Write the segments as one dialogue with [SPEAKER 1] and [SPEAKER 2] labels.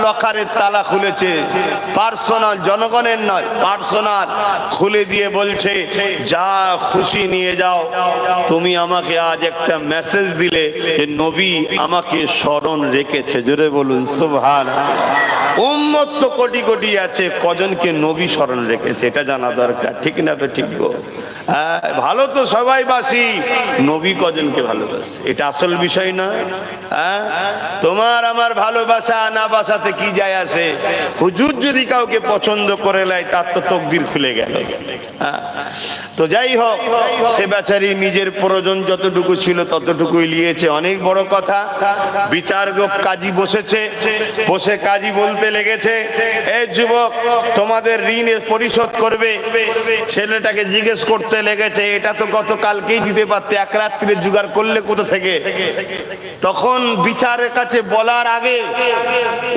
[SPEAKER 1] লকারের তালা খুলেছে, পার্সোনাল, জনগণের নয়, পার্সোনাল খুলে দিয়ে বলছে যা খুশি নিয়ে যাও। তুমি আমাকে আজ একটা মেসেজ দিলে যে নবী আমাকে স্মরণ রেখেছে। জোরে বলুন সুবহানাল্লাহ। উম্মত তো কোটি কোটি আছে, কজনকে নবী স্মরণ রেখেছে এটা জানা দরকার, ঠিক না? ঠিক গো। ভালো তো সবাই বাসি, নবী কজনকে ভালোবাসে এটা আসল বিষয় না। তোমার আমার ভালোবাসা না বাসাতে কি যায় আসে? হুজুর যদি কাউকে পছন্দ করে নেয় তার তো তকদির খুলে গেল। তো যাই হোক, সে বেচারি নিজের প্রয়োজন যতটুকু ছিল ততটুকুই নিয়েছে। অনেক বড় কথা, বিচারক কাজী বসেছে, বসে কাজী বলতে লেগেছে, এই যুবক তোমাদের ঋণ পরিশোধ করবে। ছেলেটাকে জিজ্ঞেস করতে লেগেছে, এটা তো গতকালকেই দিতে পারতে, এক রাত্রিরে জোগাড় করলে কোথা থেকে? তখন বিচারের কাছে বলার আগে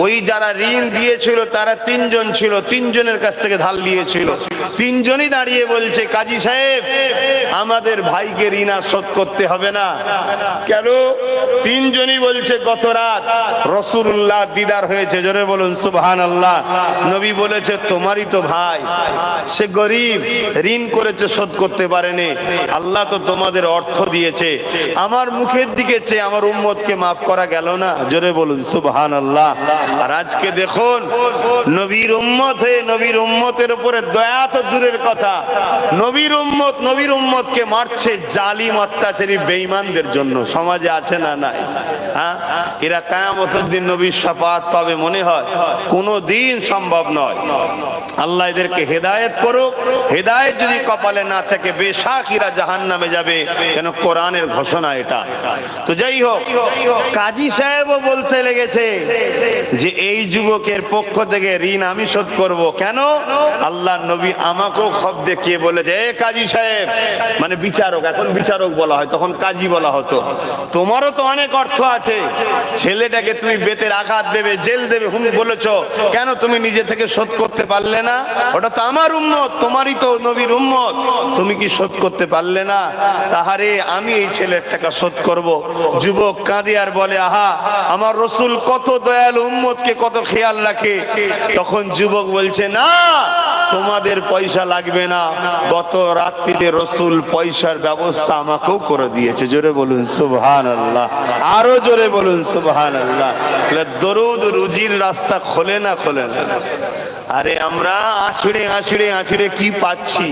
[SPEAKER 1] ওই যারা ঋণ দিয়েছিল তারা তিনজন ছিল, তিনজনের কাছ থেকে ধার নিয়েছিল। তিনজনই দাঁড়িয়ে বলছে, কাজী সাহেব আমাদের ভাইকে ঋণ আর শোধ করতে হবে না। কেন? তিনজনই বলছে গত রাত রাসূলুল্লাহ দিদার হয়েছে। জোরে বলুন সুবহানাল্লাহ। নবী বলেছে তোমারই তো ভাই, সে গরিব, ঋণ করেছে, শোধ করতে পারেনি। আল্লাহ তো তোমাদের অর্থ দিয়েছে, আমার মুখের দিকে চেয়ে আমার উম্মতকে মাফ করা গেল না। জোরে বলুন সুবহানাল্লাহ। আর আজকে দেখুন, নবীর উম্মত হয়ে নবীর উম্মতের উপরে দয়া তো দূরের কথা, নবীর উম্মতকে মারছে জালিম অত্যাচারী বেঈমানদের জন্য। সমাজে আছে না নাই? এরা কিয়ামতের দিন নবীর শাফাত পাবে মনে হয়? কোনো দিন সম্ভব নয়। আল্লাহ এদেরকে হেদায়েত করুক। হেদায়েত যদি কপালে না থাকে বেশাক এরা জাহান্নামে যাবে, কেন কোরআনের ঘোষণা এটা। তো যাই হোক, কাজী সাহেবও বলতে লেগেছে যে এই যুবকের পক্ষ থেকে ঋণ আমি শোধ করব। কেন? আল্লাহ নবী আমাকেও খব দেখিয়ে বলেছে, এ কাজী সাহেব, মানে বিচারক, এখন বিচারক বলা হয়, তখন কাজী বলা হতো। তোমারও তো অনেক অর্থ আছে, ছেলেটাকে তুমি বেতের আঘাত দেবে, জেল দেবে বলেছো, কেন তুমি নিজে থেকে শোধ করতে পারলে না? ওটা তো আমার উম্মত, তোমারই তো নবীর উম্মত, তুমি কি শোধ করতে পারলে না? তাহারে আমি এই ছেলের টাকা শোধ করব। যুবক কাঁদে আর বলে, আহা আমার রাসূল কত দয়ালু, উম্মতকে কত খেয়াল রাখে। তখন যুবক বলছে, না তোমাদের পয়সা লাগবে না, গত রাত্রিতে রাসূল পয়সার ব্যবস্থা আমাকেও করে দিয়েছে। জোরে বলুন সুবহানাল্লাহ, আরো জোরে বলুন সুবহানাল্লাহ। দরুদ রুজির রাস্তা খোলে না, খোলে না। আরে আমরা আছড়ে আছড়ে আছড়ে কি পাচ্ছি?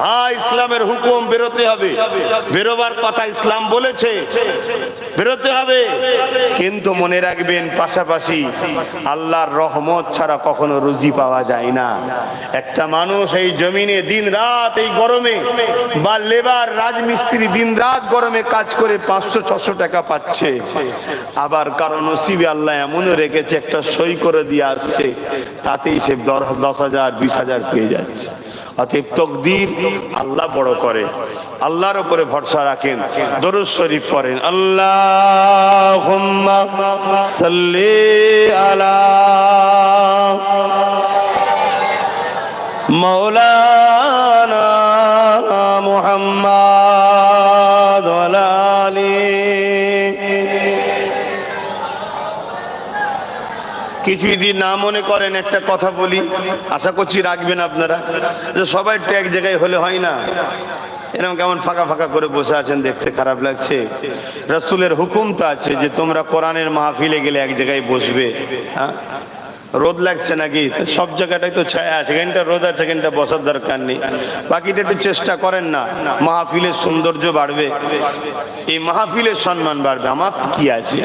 [SPEAKER 1] হ্যাঁ, ইসলামের হুকুম, বেরোতে হবে, বেরোবার কথা ইসলাম বলেছে, বেরোতে হবে। কিন্তু মনে রাখবেন, পাশাপাশি আল্লাহর রহমত ছাড়া কখনো রুজি পাওয়া যায় না। একটা মানুষ এই জমিনে দিন রাত এই গরমে, বা লেবার রাজমিস্ত্রি দিন রাত গরমে কাজ করে 500-600 টাকা পাচ্ছে, আবার কারো নসিবে আল্লাহ এমনও রেখেছে একটা সই করে দিয়ে আসছে, তাতেই সে 10,000 20,000 পেয়ে যাচ্ছে। অতএব তকদির আল্লাহ বড় করে, আল্লাহর উপরে ভরসা রাখেন। দরুদ শরীফ পড়েন, আল্লাহুম্মা সাল্লি আলা মাওলানা মুহাম্মাদ ওয়া আলা আলিহি। কিছু যদি না মনে করেন একটা কথা বলি, আশা করছি রাখবেন আপনারা, যে সবাই তো এক জায়গায় হলে হয় না। এরকম কেমন ফাঁকা ফাঁকা করে বসে আছেন, দেখতে খারাপ লাগছে। রাসূলের হুকুম তো আছে যে তোমরা কোরআনের মাহফিলে গেলে এক জায়গায় বসবে। হ্যাঁ, রোদ লাগছে নাকি? সব জায়গাটাই তো ছায়া আছে, এখানটা রোদ আছে, এখানটা বসার দরকার নেই। বাকিটা একটু চেষ্টা করেন না, মাহফিলের সৌন্দর্য বাড়বে, এই মাহফিলের সম্মান বাড়বে। আমার কি আছে,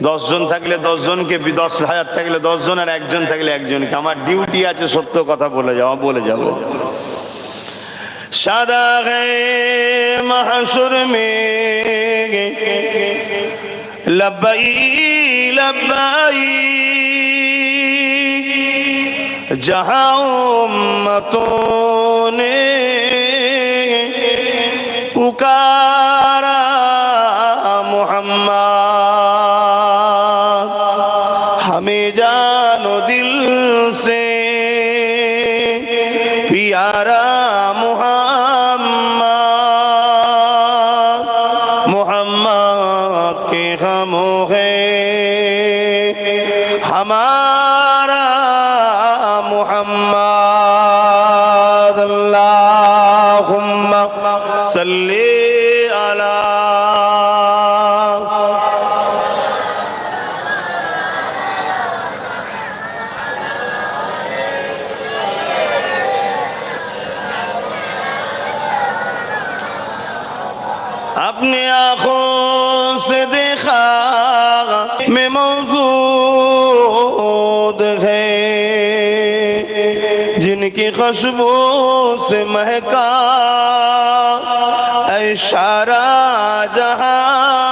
[SPEAKER 1] 10 জন থাকলে 10 জনকে, 10,000 থাকলে 10 জন, আর একজন থাকলে একজনকে। আমার ডিউটি আছে সত্য কথা বলে যাব। সাদা হে মাহশুর মে লব্বাই লব্বাই, जहां उम्मतों ने पुकारा मोहम्मद, हमें जानो दिल से प्यारा मोहम्मद, मोहम्मद के हम हैं हमारे हमारा मुहम्मद अल्लाहुम्मा सल्ली अला। अपने आँखों से देखा मैं मौजूद है, जिनकी खुशबू से महका ऐ सारा जहान।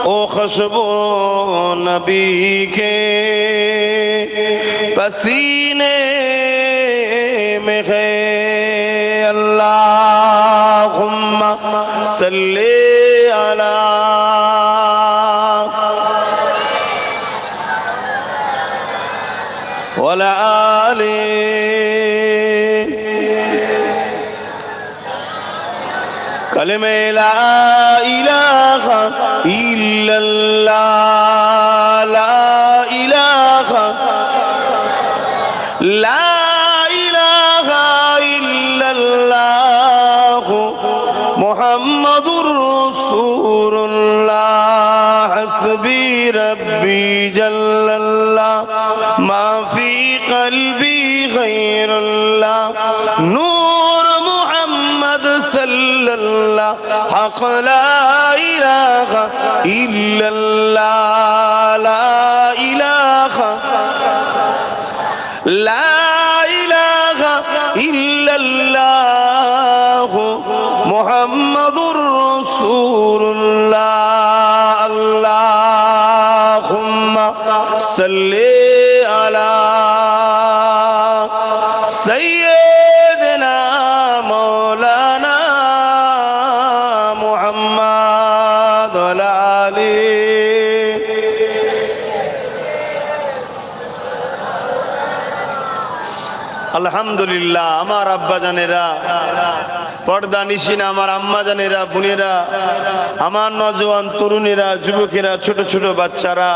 [SPEAKER 1] ओ खुशबू नबी के पसीने में है। अल्लाहुम्मा सल्ली अला वला आले। कलमे ला इलाहा इल्लल्लाह, ला इलाहा ला मुहम्मदुर रसूलुल्लाह। हस्बी रब्बी जल्लल्लाह, मा फी क़ल्बी गैरुल्लाह। नूर मुहम्मद सल्लल्लाह, हक़ ला इलाहा इल्लल्लाह, ला इलाहा ला इलाहा इल्लल्लाह मुहम्मदुर रसूलुल्लाह। अल्लाहुम्मा सल्ली अला सय्यिदना मौलाना मुहम्मद वला आली। আলহামদুলিল্লাহ। আমার আব্বা জানেরা, পর্দা নিশিনা আমার আম্মা জানেরা, বোনেরা, আমার নওজোয়ান তরুণেরা, যুবকেরা, ছোট ছোট বাচ্চারা,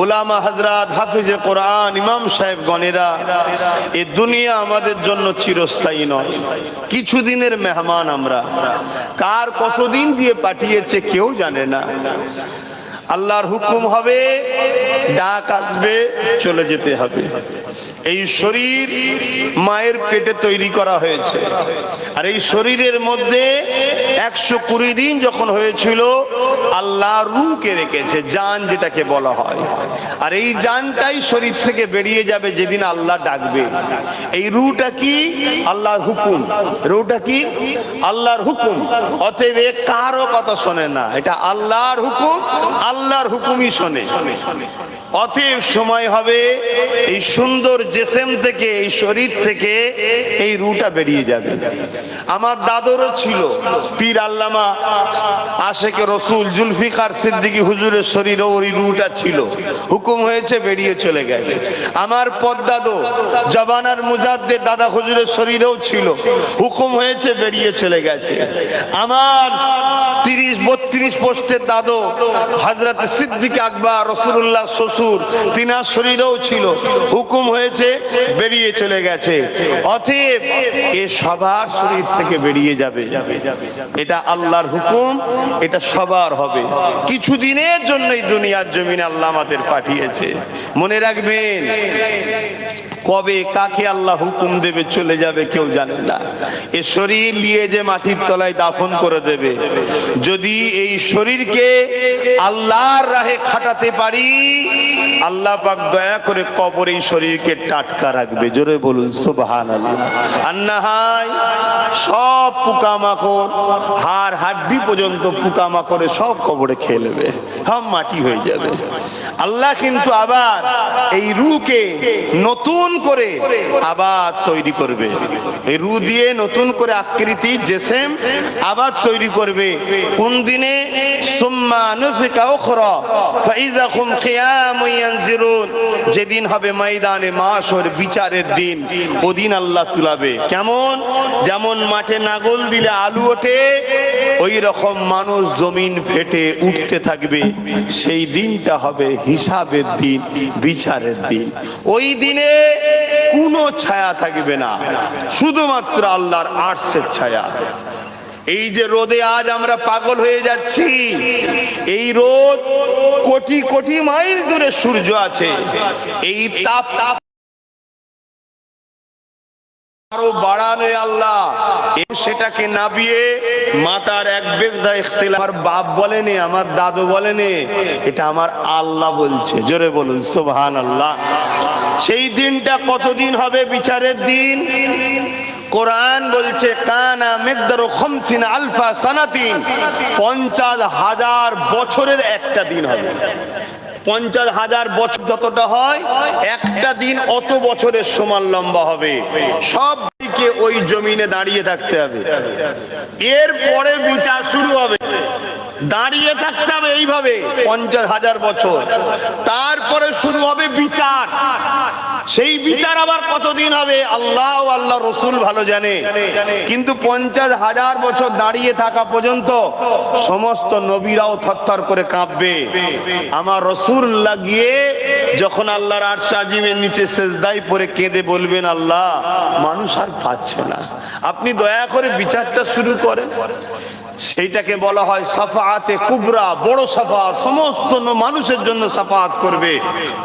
[SPEAKER 1] উলামা হযরত, হাফিজে কোরআন, ইমাম সাহেব গণেরা, এই দুনিয়া আমাদের জন্য চিরস্থায়ী নয়, কিছুদিনের মেহমান আমরা। কার কতদিন দিয়ে পাঠিয়েছে কেউ জানে না। আল্লাহর হুকুম হবে, ডাক আসবে, চলে যেতে হবে। এই শরীর মায়ের পেটে তৈরি করা হয়েছে, আর এই শরীরের মধ্যে 120 দিন যখন হয়েছিল আল্লাহ রূহকে রেখেছে, জান যেটাকে বলা হয়। আর এই জানটাই শরীর থেকে বেরিয়ে যাবে যেদিন আল্লাহ ডাকবে। এই রূহটা কি? আল্লাহর হুকুম। রূহটা কি? আল্লাহর হুকুম। অতএব কারো কথা শোনে না, এটা আল্লাহর হুকুম, আল্লাহর হুকুমই শোনে। অতএব সময় হবে এই সুন্দর জিসম থেকে, এই শরীর থেকে এই রূহটা বেরিয়ে যাবে। আমার দাদুরও ছিল, পীর আল্লামা আশেকে রসুল জুলফিকার সিদ্দিকী হুজুরের শরীরেও ওই রূহটা ছিল। হুকুম হয়েছে, বেরিয়ে চলে গেছে। আমার পদ্দাদো জবানার মুজাদ্দেদ দাদা হুজুরের শরীরেও ছিল, হুকুম হয়েছে, বেরিয়ে চলে গেছে। আমার 30-32 পোস্টের দাদু হযরত সিদ্দিক আকবর রাসূলুল্লাহ শ্বশুর, তিনার শরীরেও ছিল, হুকুম হয়েছে, বেরিয়ে চলে গেছে। অতএব এ সবার শরীর থেকে বেরিয়ে যাবে, এটা আল্লাহর হুকুম, এটা সবার হবে। কিছুদিনের জন্যই দুনিয়ার জমিনে আল্লাহ আমাদের পাঠিয়েছে। মনে রাখবেন, কবে কাকে আল্লাহ হুকুম দেবে চলে যাবে কেউ জানে না। এ শরীর নিয়ে যে মাটির তলায় দাফন করে দেবে। যদি এই শরীরকে আল্লাহর রাহে খাটাতে পারি, আল্লাহ পাক দয়া করে কবরে এই শরীরকে টাটকা রাখবে। জোরে বলুন সুবহানাল্লাহ। আর না হয় সব পোকামাকড়, হাড় হাড্ডি পর্যন্ত পোকামাকড়ে সব কবরে খেয়ে নেবে, সব মাটি হয়ে যাবে। আল্লাহ কিন্তু আবার এই রূহকে নতুন করে আবার তৈরি করবে। এই রু দিয়ে নতুন করে আকৃতি জিসম আবার তৈরি করবে। কোন দিনে? সুম্মা নুফিকা উখরা ফাইযা হুম কিয়ামুন ইয়ানজিরুন, যেদিন হবে ময়দানে মাশর, বিচারের দিন। ওদিন আল্লাহ তুলাবে। কেমন? যেমন মাঠে নাগল দিলে আলু ওঠে, ওই রকম মানুষ জমিন ফেটে উঠতে থাকবে। সেই দিনটা হবে হিসাবের দিন, বিচারের দিন। ওই দিনে কোনো ছায়া থাকবে না, শুধুমাত্র আল্লাহর আরশের ছায়া। এই যে রোদে আজ আমরা পাগল হয়ে যাচ্ছি, এই রোদ কোটি কোটি মাইল দূরে সূর্য আছে, এই তাপ আরো বাড়ানো আল্লাহ, সেটাকে নাবিয়ে মাতার এক বেগদা ইখতিলাফ। আমার বাপ বলেনি, আমার দাদু বলেনি, এটা আমার আল্লাহ বলছে। জোরে বলুন সুবহানাল্লাহ। সেই দিনটা কতদিন হবে? বিচারের দিন। কোরআন বলছে কানা মিকদারু 50 আলফা সানাতিন, 50,000 বছরের একটা দিন হবে। 50,000 বছর যতটা হয়, একটা দিন অত বছরের সমান লম্বা হবে। সব দিকে ওই জমিনে দাঁড়িয়ে থাকতে হবে, এরপরে বিচার শুরু হবে। দাঁড়িয়ে থাকতে হবে এইভাবে 50,000 বছর, তারপরে শুরু হবে বিচার। সেই বিচার আবার কতদিন হবে আল্লাহ ও আল্লাহ রসুল ভালো জানে। কিন্তু 50,000 বছর দাঁড়িয়ে থাকা পর্যন্ত সমস্ত নবীরাও থরথর করে কাঁপবে। আমার রাসূলুল্লাহ গিয়ে যখন আল্লাহর আরশ আজিমের নিচে সেজদায় পড়ে কেঁদে বলবেন, আল্লাহ মানুষ আর পাচ্ছে না, আপনি দয়া করে বিচারটা শুরু করেন। সেইটাকে বলা হয় সাফাআতে কুবরা, বড় সাফাআত, সমস্ত মানুষের জন্য সাফাআত করবে।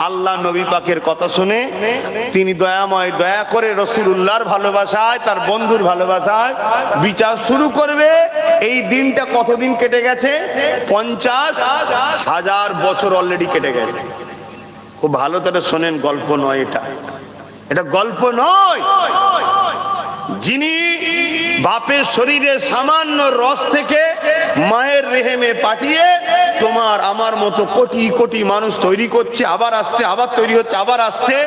[SPEAKER 1] আল্লাহ নবী পাকের কথা শুনে তিনি দয়াময়, দয়া করে রাসূলুল্লাহর ভালোবাসায়, তার বন্ধুর ভালোবাসায় বিচার শুরু করবে। এই দিনটা কতদিন কেটে গেছে? 50,000 বছর অলরেডি কেটে গেছে। খুব ভালো করে শোনেন, গল্প নয় এটা, এটা গল্প নয়। যিনি বাপের শরীরে সামান্য রস থেকে মায়ের রেহেমে পাঠিয়ে তোমার আমার মতো কোটি কোটি মানুষ তৈরি করছে, আবার আসছে, আবার তৈরি হচ্ছে, আবার আসছে,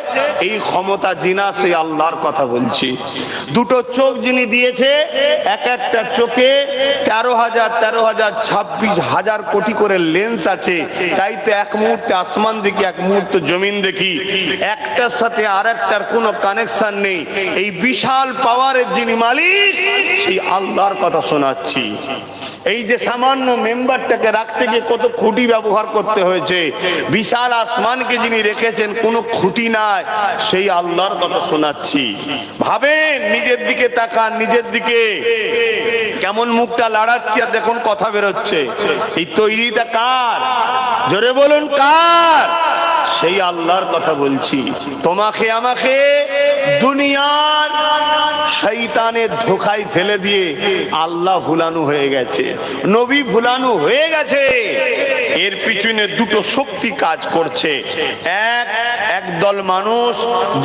[SPEAKER 1] এই ক্ষমতা যিনা, সেই আল্লাহর কথা বলছি। দুটো চোখ যিনি দিয়েছে, এক একটা চোখে 13,000 26,000 কোটি করে লেন্স আছে। তাই তো এক মুহূর্তে আসমান দেখি, এক মুহূর্তে জমিন দেখি, একটার সাথে আর একটার কোনো কানেকশন নেই। এই বিশাল পাওয়ারের যিনি মালিক, সেই আল্লাহর কথা শোনাচ্ছি। এই যে সামান্য মেম্বারটাকে রাখতে গিয়ে কত খুঁটি ব্যবহার করতে হয়েছে, বিশাল আসমানকে যিনি রেখেছেন কোনো খুঁটি নাই, সেই আল্লাহর কথা শোনাচ্ছি। ভাবেন, নিজের দিকে তাকান, নিজের দিকে কেমন মুখটা লাড়াচ্ছি আর দেখুন কথা বেরোচ্ছে। এই তৈরিটা কার? জোরে বলুন কার? সেই আল্লাহর কথা বলছি। তোমাকে আমাকে দুনিয়ার শয়তানের ধোঁকায় ফেলে দিয়ে আল্লাহ ভুলানো হয়ে গেছে, নবী ভুলানো হয়ে গেছে। এর পিছনে দুটো শক্তি কাজ করছে। একদল মানুষ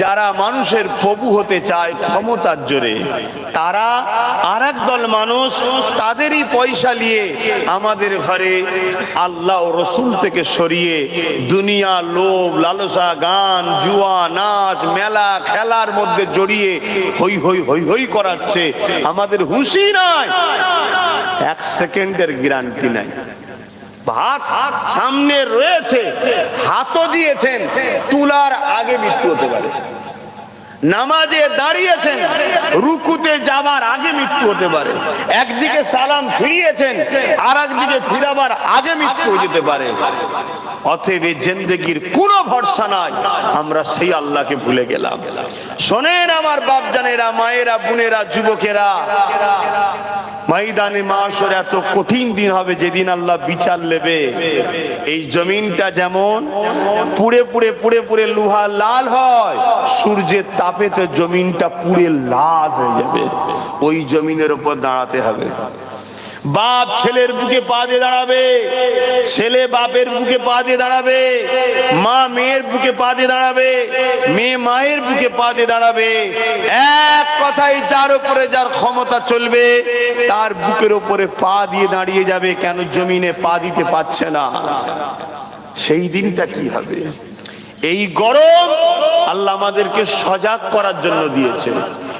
[SPEAKER 1] যারা মানুষের প্রভু হতে চায় ক্ষমতার জোরে, তারা, আর একদল মানুষ তাদেরই পয়সা নিয়ে আমাদের ঘরে আল্লাহ ও রসুল থেকে সরিয়ে দুনিয়া, লোভ, লালসা, গান, জুয়া, নাচ, মেলা, খেলার মধ্যে জড়িয়ে হই হই হই হই করাচ্ছে। আমাদের হুঁশই নাই, এক সেকেন্ডের গ্যারান্টি নাই। ভাত সামনে রয়েছে, হাতও দিয়েছেন, তুলার আগে মৃত্যু হতে পারে। নামাজে দাঁড়িয়েছেন, রুকুতে যাবার আগে মৃত্যু হতে পারে। একদিকে সালাম ফিরিয়েছেন, আর একদিকে ফিরাবার আগে মৃত্যু হয়ে যেতে পারে। অতএব জিন্দেগির কোনো ভরসা নাই, আমরা সেই আল্লাহকে ভুলে গেলাম। শোনেন আমার বাপজানেরা, মায়েরা, বোনেরা, যুবকেরা, ময়দানে মাশর এত কঠিন দিন হবে যেদিন আল্লাহ বিচার নেবে। এই জমিনটা যেমন পুড়ে পুড়ে পুড়ে পুড়ে লোহা লাল হয়, সূর্যের তাপে তো জমিনটা পুড়ে লাল হয়ে যাবে। ওই জমিনের উপর দাঁড়াতে হবে। বাপ ছেলের বুকে পা দিয়ে দাঁড়াবে, ছেলে বাপের বুকে পা দিয়ে দাঁড়াবে, মা মেয়ের বুকে পা দিয়ে দাঁড়াবে, মেয়ে মায়ের বুকে পা দিয়ে দাঁড়াবে। এক কথাই, যার উপরে যার ক্ষমতা চলবে তার বুকের উপরে পা দিয়ে দাঁড়িয়ে যাবে। কেন? জমিনে পা দিতে পারছে না। সেই দিনটা কি হবে? এই গরম আল্লাহ আমাদেরকে সজাগ করার জন্য দিয়েছে।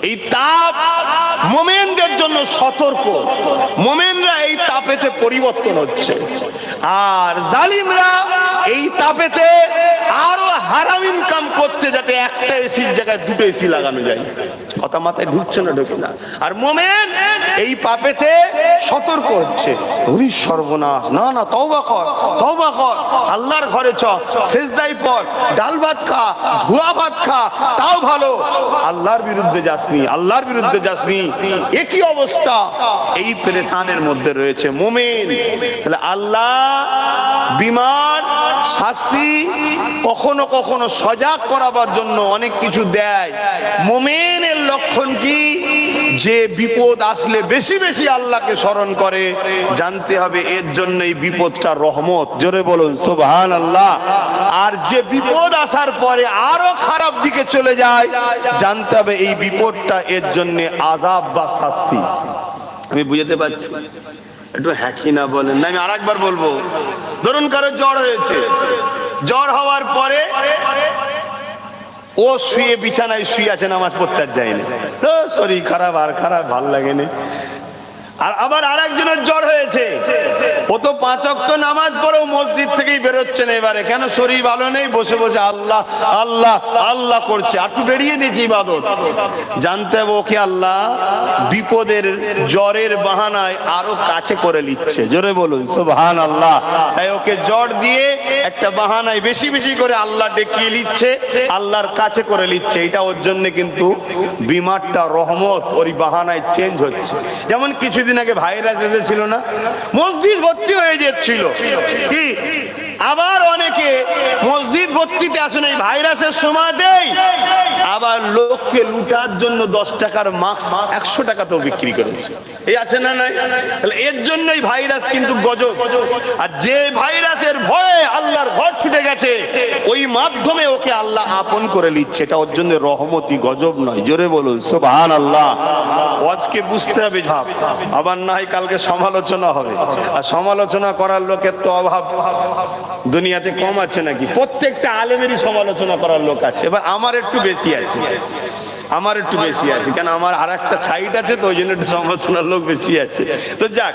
[SPEAKER 1] এই তাপ মুমিনদের জন্য সতর্ক, মুমিনরা এই তাপেতে পরিবর্তন হচ্ছে, আর জালিমরা এই তাপেতে আরো হারাম ইনকাম করছে, যাতে একটা এসির জায়গায় দুটো এসি লাগানো যায়। কথা মাথায় ঢুকছে না? ঢুকে না। আর মুমিন এই পাপেতে সতর্ক হচ্ছে, ওরে সর্বনাশ, না না, তওবা কর, তওবা কর, আল্লাহর ঘরে চ, সেজদায় পড়, ডাল ভাত খা, ধোয়া ভাত খা, তাও ভালো, আল্লাহর বিরুদ্ধে যাসনি, আল্লাহর বিরুদ্ধে যাসনি। একই অবস্থা এই পেরেশানের মধ্যে রয়েছে মুমিন। তাহলে আল্লাহ বিমার শাস্তি কখনো কখনো সজাগ করাবার জন্য অনেক কিছু দেয়। মুমিনের লক্ষণ কি? যে বিপদ আসলে বেশি বেশি আল্লাহকে স্মরণ করে, জানতে হবে এর জন্য এই বিপদটা রহমত। জোরে বলুন সুবহানাল্লাহ। আর যে বিপদ আসার পরে আরো খারাপ দিকে চলে যায়, জানতে হবে এই বিপদটা এর জন্য আযাব বা শাস্তি। আমি বুঝতে পারছি? একটু হ্যাঁ কি না বলেন না? আমি আরেকবার বলবো। ধরুন কারো জ্বর হয়েছে, জ্বর হওয়ার পরে ও শুয়ে বিছানায় শুয়ে আছে, নামাজ পড়তে যায়নি, তো শরীর খারাপ, আর খারাপ, ভাল লাগে না। আর আবার আরেকজনের জ্বর হয়েছে, ও তো 5 ওয়াক্ত নামাজ পড়েও মসজিদ থেকেই বেরোচ্ছে না। এবারে কেন? শরীর ভালো নেই, বসে বসে আল্লাহ আল্লাহ আল্লাহ করছে, একটু বেরিয়ে দিয়েছে ইবাদত। জানতে হবে ওকে আল্লাহ বিপদের জ্বরের বাহানায় আরো কাছে করে নিচ্ছে। জোরে বলুন সুবহানাল্লাহ। তাই ওকে জ্বর দিয়ে একটা বাহানায় বেশি বেশি করে আল্লাহ ডেকিয়ে নিচ্ছে, আল্লাহর কাছে করে নিচ্ছে। এটা ওর জন্য কিন্তু বিমারটা রহমত, ওই বাহানায় চেঞ্জ হচ্ছে। যেমন কিছুদিন আগে ভাইরাস এসেছিল না, মসজিদ ভর্তি হয়ে যাচ্ছিল কি, আবার অনেকে মসজিদ ভর্তিতে আসে না, এই ভাইরাসের সময়তেই আবার লোককে লুটার জন্য 10 টাকার মাস্ক 100 টাকাতেও বিক্রি করেছে। এই আছে না নাই? তাহলে এর জন্যই ভাইরাস কিন্তু গজব। আর যে ভাইরাসের ভয়ে আল্লাহর ঘর ছুটে গেছে, ওই মাধ্যমে ওকে আল্লাহ আপন করে নিচ্ছে, এটা ওর জন্য রহমতি, গজব নয়। জোরে বলুন সুবহানাল্লাহ। আজকে বুঝতে হবে ভাব, আবার না হয় কালকে সমালোচনা হবে, আর সমালোচনা করার লোকের তো অভাব দুনিয়াতে কম আছে নাকি? প্রত্যেকটা আলেমেরই সমালোচনা করার লোক আছে। এবার আমার একটু বেশি আছে, আমার একটু বেশি আছে, কেন আমার আর একটা সাইড আছে, তো ওই জন্য একটু সমালোচনার লোক বেশি আছে। তো যাক,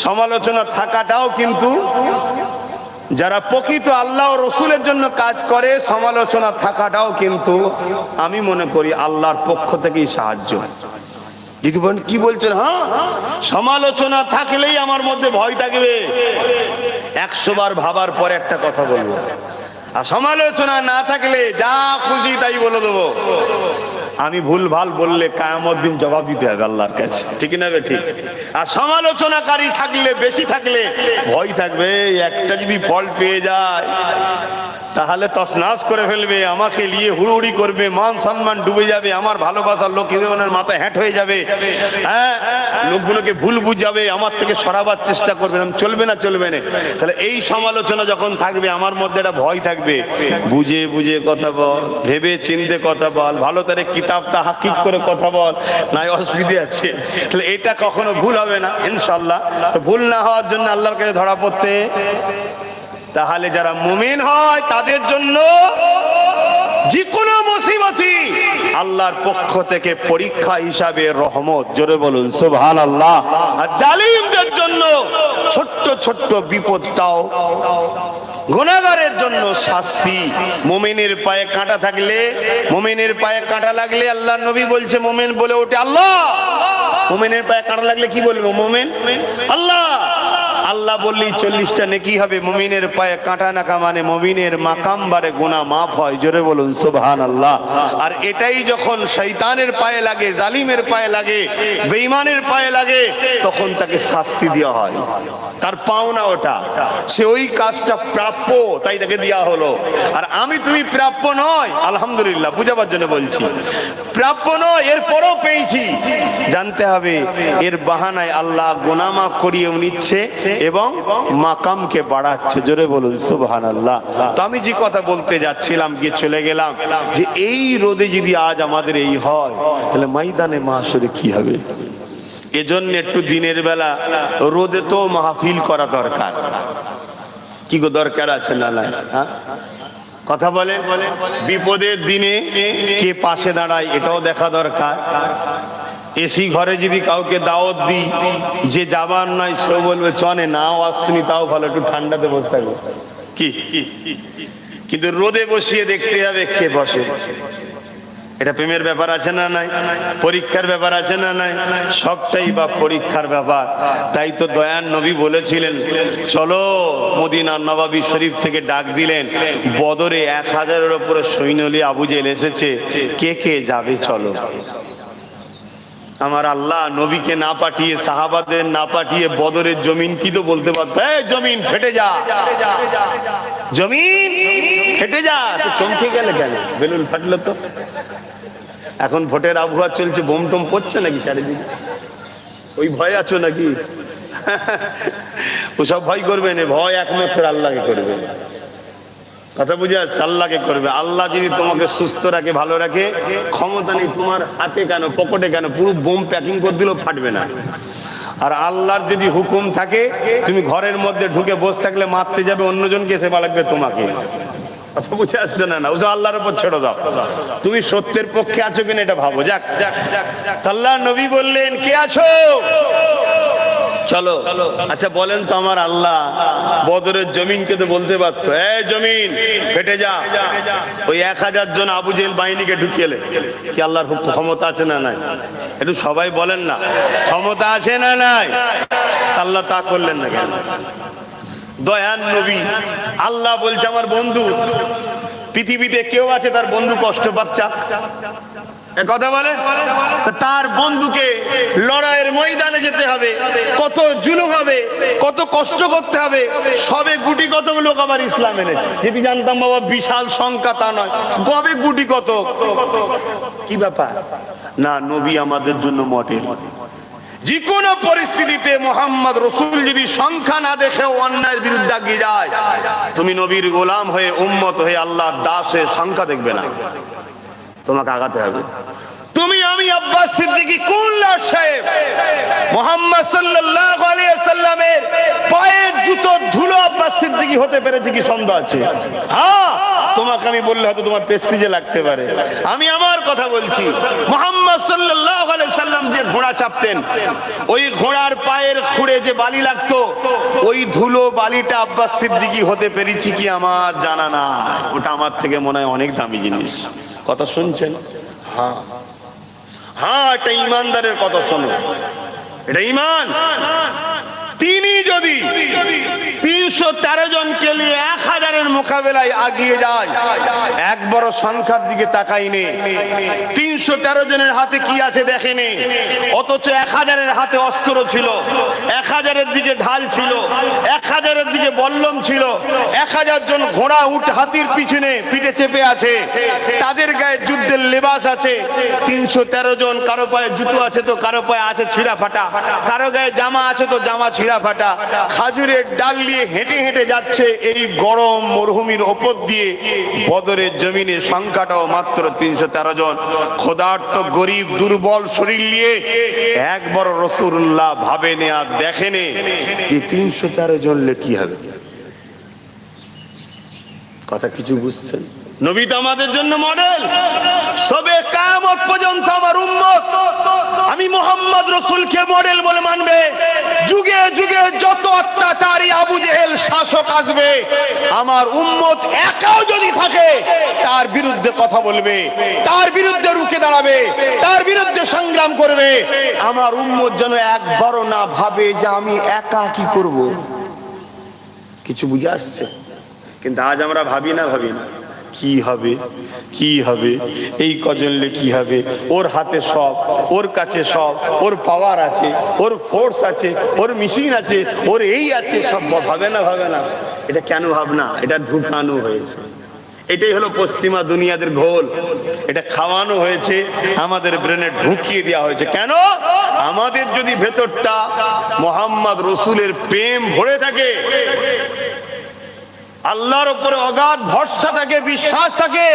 [SPEAKER 1] সমালোচনা থাকাটাও কিন্তু যারা প্রকৃত আল্লাহ ও রসুলের জন্য কাজ করে, সমালোচনা থাকাটাও কিন্তু আমি মনে করি আল্লাহর পক্ষ থেকেই সাহায্য। কি বলছেন? হ্যাঁ, সমালোচনা থাকলেই আমার মধ্যে ভয় থাকবে। 100 বার ভাবার পরে একটা কথা বলবো, আর সমালোচনা না থাকলে যা খুশি তাই বলে দেবো। আমি ভুল ভাল বললে কিয়ামত দিন জবাব দিতে হবে আল্লাহর কাছে, ঠিক না? ঠিক। আর সমালোচনাকারী থাকলে, বেশি থাকলে ভয় থাকবে, একটা যদি ফল্ট পেয়ে যায় তাহলে তছনাছ করে ফেলবে, আমাকে নিয়ে হুড়ুহুড়ি করবে, মান সম্মান ডুবে যাবে, আমার ভালোবাসার লোক জীবনের মাথায় হ্যাট হয়ে যাবে, হ্যাঁ, লোকগুলোকে ভুল বুঝাবে, আমার থেকে সরাবার চেষ্টা করবে, চলবে না, চলবে না। তাহলে এই সমালোচনা যখন থাকবে, আমার মধ্যে একটা ভয় থাকবে। বুঝে বুঝে কথা বল, ভেবে চিন্তে কথা বল, ভালো তারে কিতাবটা হাকিক করে কথা বল, নাই অসুবিধে আছে। তাহলে এটা কখনো ভুল হবে না ইনশাআল্লাহ। তো ভুল না হওয়ার জন্য আল্লাহর কাছে ধরা পড়তে, তাহলে যারা মুমিন হয় তাদের জন্য যে কোনো মুসিবতই আল্লাহর পক্ষ থেকে পরীক্ষা হিসাবে রহমত। জোরে বলুন সুবহানাল্লাহ। আর জালিমদের জন্য ছোট্ট ছোট্ট বিপদটাও গুনাহগারের জন্য শাস্তি। মুমিনের পায়ে কাঁটা থাকলে, মুমিনের পায়ে কাঁটা লাগলে আল্লাহর নবী বলছে, মুমিন বলে ওঠে আল্লাহ। মুমিনের পায়ে কাঁটা লাগলে কি বলবে? মুমিন আল্লাহ। আল্লাহ বললেই 40টা নেকি হবে। মুমিনের পায়ে কাঁটা নাকা মানে মুমিনের মাকাম বারে গুনাহ মাফ হয়। জোরে বলুন সুবহানাল্লাহ। আর এটাই যখন শয়তানের পায়ে লাগে, জালিমের পায়ে লাগে, বেঈমানের পায়ে লাগে, তখন তাকে শাস্তি দেওয়া হয়। তার পাওনা ওটা, সে ওই কাজটা প্রাপ্য, তাই তাকে দেওয়া হলো। আর আমি তুমি প্রাপ্য নয়, আলহামদুলিল্লাহ, বুঝাবার জন্য বলছি, প্রাপ্য নয়, এরপরও পেয়েছি। জানতে হবে এর বাহানায় আল্লাহ গুনাহ মাফ করিয়েও নিচ্ছে এবং মাকামকে বাড়াচ্ছে। জোরে বলুন সুবহানাল্লাহ। তো আমি যে কথা বলতে যাচ্ছিলাম, গিয়ে চলে গেলাম, যে এই রোদে যদি আজ আমাদের এই হয়, তাহলে ময়দানে মাহশরে কি হবে? এজন্য একটু দিনের বেলা রোদে তো মাহফিল করা দরকার। কি গো দরকার আছে না? নাই? হ্যাঁ, কথা বলে। বিপদের দিনে কে পাশে দাঁড়ায় এটাও দেখা দরকার। এসি ঘরে যদি কাউকে দাওয়াত দিই, যে যাবার নয় সেও বলবে চনে, নাও আসুনি তাও ভালো, একটু ঠান্ডাতে বসে থাকবো কি। কিন্তু রোদে বসিয়ে দেখতে হবে কে বসে। এটা প্রেমের ব্যাপার আছে না নাই? পরীক্ষার ব্যাপার আছে না নাই? সবটাই বা পরীক্ষার ব্যাপার। তাই তো দয়ান নবী বলেছিলেন, চলো মদিনা নবাবী শরীফ থেকে ডাক দিলেন, বদরে 1000-এর উপরে সৈন্য নিয়ে আবু জেহেল এসেছে, কে কে যাবে চলো। আমার আল্লাহ নবীকে না পাঠিয়ে, সাহাবাদের না পাঠিয়ে বদরের জমিন কি তো বলতে পারতো, এই জমিন ফেটে যা, জমিন ফেটে যা। তো চমকে গেলে কেন? বেলুন ফাটলো তো। এখন ভোটের আবহাওয়া চলছে, বোম টোম পড়ছে নাকি চারিদিকে? ওই ভয় আছো নাকি? ওসব ভয় করবে না, ভয় একমাত্র আল্লাহকে করবে। কথা বুঝে আসছে? আল্লাহকে করবে। আল্লাহ যদি তোমাকে সুস্থ রাখে, ভালো রাখে, ক্ষমতা নেই তোমার হাতে কেন, পকেটে কেন, পুরো বোম প্যাকিং করে দিলেও ফাটবে না। আর আল্লাহর যদি হুকুম থাকে, তুমি ঘরের মধ্যে ঢুকে বসে থাকলে মারতে যাবে অন্যজনকে, সেবা লাগবে তোমাকে। কথা বুঝে আসছে না? ওসব আল্লাহর উপর ছেড়ে দাও। তুমি সত্যের পক্ষে আছো কিনা এটা ভাবো। যাক, আল্লাহ নবী বললেন, কে আছো চলো। আচ্ছা বলেন তো, আমার আল্লাহ বদরের জমিনকে তো বলতে পারতো, এই জমিন ফেটে যা। ওই 1000 জন আবু জেহেল বাহিনীকে ঢুকিয়েলে কি আল্লাহর ক্ষমতা আছে না নাই? একটু সবাই বলেন না, ক্ষমতা আছে না নাই? আল্লাহ তা করলেন না কেন? দয়ান নবী, আল্লাহ বলছে আমার বন্ধু, পৃথিবীতে কেউ আছে তার বন্ধু কষ্ট পাচ্ছে, কথা বলে, তার বন্ধুকে লড়াইয়ের ময়দানে যেতে হবে, কত জুলুম হবে, কত কষ্ট করতে হবে। সবে গুটি কত লোক আবার ইসলাম এনেছে। যদি জানতাম বাবা বিশাল সংখ্যা, তা নয়, গবে গুটি কত। কি ব্যাপার না, নবী আমাদের জন্য মডেল। যে কোনো পরিস্থিতিতে মোহাম্মদ রসুল যদি সংখ্যা না দেখে অন্যায়ের বিরুদ্ধে এগিয়ে যায়, তুমি নবীর গোলাম হয়ে, উম্মত হয়ে, আল্লাহর দাস হয়ে সংখ্যা দেখবে না, তোমাকে আগাতে হবে। তুমি আমি আব্বাস সিদ্দিকী কোন লাশ সাহেব, মুহাম্মদ সাল্লাল্লাহু আলাইহি ওয়াসাল্লামের পায়ের জুতোর ধুলো আব্বাস সিদ্দিকী হতে পেরেছে কি সন্দেহ আছে? হ্যাঁ, তোমাকে আমি বললে হয়তো তোমার প্রেস্টিজে লাগতে পারে। আমি আমার কথা বলছি, মুহাম্মদ সাল্লাল্লাহু আলাইহি ওয়াসাল্লাম যে ঘোড়া চাপতেন, ওই ঘোড়ার পায়ের খুঁড়ে যে বালি লাগতো, ওই ধুলো বালিটা আব্বাস সিদ্দিকী হতে পেরেছি কি আমার জানা না। ওটা আমার থেকে মনে হয় অনেক দামি জিনিস। কথা শুনছেন? হ্যাঁ হ্যাঁ, এটা ইমানদারের কথা শোনো, এটা ইমান। তিনি যদি 313 জনকে নিয়ে 1000-এর মোকাবেলায় আগিয়ে যায়, একবার সংখ্যার দিকে তাকাইনি, 313 জনের হাতে কি আছে দেখেনি, অথচ 1000-এর হাতে অস্ত্র ছিল, 1000-এর দিকে ঢাল ছিল, 1000-এর দিকে বল্লম ছিল, 1000 জন ঘোড়া উট হাতির পিছনে পিঠে চেপে আছে, তাদের গায়ে যুদ্ধের লেবাস আছে। 313 জন, কারো পায়ে জুতো আছে তো কারো পায়ে আছে ছিঁড়া ফাটা, কারো গায়ে জামা আছে তো জামা ছিঁড়া ফাটা, খাজুরের ডাল নিয়ে হেঁটে হেঁটে যাচ্ছে এই গরম মরুভূমির ওপর দিয়ে। বদরের জমিনে সংখ্যাটাও মাত্র 313 জন। ক্ষুধার্ত, গরিব, দুর্বল শরীর নিয়ে একবার রাসূলুল্লাহ ভাবেনি আর দেখেনি যে 313 জন লে কি হবে। কথা কিছু বুঝছেন? নবী তো আমাদের জন্য মডেল। সবে কিয়ামত পর্যন্ত আমার উম্মত আমি মুহাম্মদ রাসূলকে মডেল বলে মানবে। যুগে যুগে যত অত্যাচারী আবু জেহেল শাসক আসবে, আমার উম্মত একাও যদি থাকে তার বিরুদ্ধে কথা বলবে, তার বিরুদ্ধে রুখে দাঁড়াবে, তার বিরুদ্ধে সংগ্রাম করবে। আমার উম্মত যেন একবারও না ভাবে যে আমি একা কি করব। কিছু বুঝে আসছে? কিন্তু আজ আমরা ভাবি না কি হবে, কি হবে, এই কজনলে কি হবে, ওর হাতে সব, ওর কাছে সব, ওর পাওয়ার আছে, ওর ফোর্স আছে, ওর মেশিন আছে, ওর এই আছে, সব ভাবে না। এটা কেন ভাবনা? এটা ঢুকানো হয়েছে। এটাই হলো পশ্চিমা দুনিয়াদের ঘোল। এটা খাওয়ানো হয়েছে, আমাদের ব্রেনে ঢুকিয়ে দেওয়া হয়েছে। কেন? আমাদের যদি ভেতরটা মুহাম্মদ রাসূলের প্রেম ভরে থাকে, আল্লাহর উপরে অগাধ ভরসা থাকে, বিশ্বাস থাকে,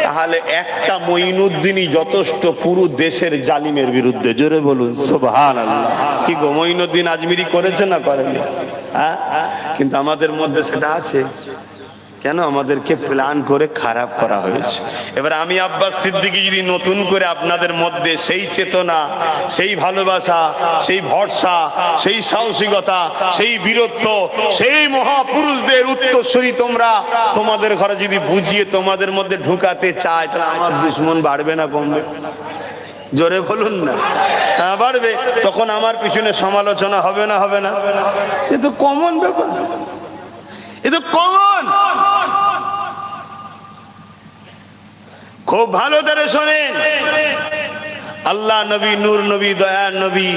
[SPEAKER 1] তাহলে একটা মঈনুদ্দিনই যথেষ্ট পুরো দেশের জালিমের বিরুদ্ধে। জোরে বলুন সুবহানাল্লাহ। কি গো, মঈনুদ্দিন আজমিরি করেছে না করেনি? হ্যাঁ, কিন্তু আমাদের মধ্যে সেটা আছে কেন আমাদেরকে প্ল্যান করে খারাপ করা হয়েছে। এবার আমি আব্বাস সিদ্দিকী যদি নতুন করে আপনাদের মধ্যে সেই চেতনা, সেই ভালোবাসা, সেই ভরসা, সেই সাহসিকতা, সেই বীরত্ব, সেই মহাপুরুষদের উত্তরসূরি তোমরা তোমাদের ঘরে যদি বুঝিয়ে তোমাদের মধ্যে ঢুকাতে চায়, তাহলে আমার দুশ্মন বাড়বে না কমবে? জোরে বলুন না। হ্যাঁ বাড়বে। তখন আমার পিছনে সমালোচনা হবে না? হবে না? এ তো কমন ব্যাপার, এ তো কমন। খুব ভালো করে শোনেন, আল্লাহ নবী, নূর নবী, দয়ার নবী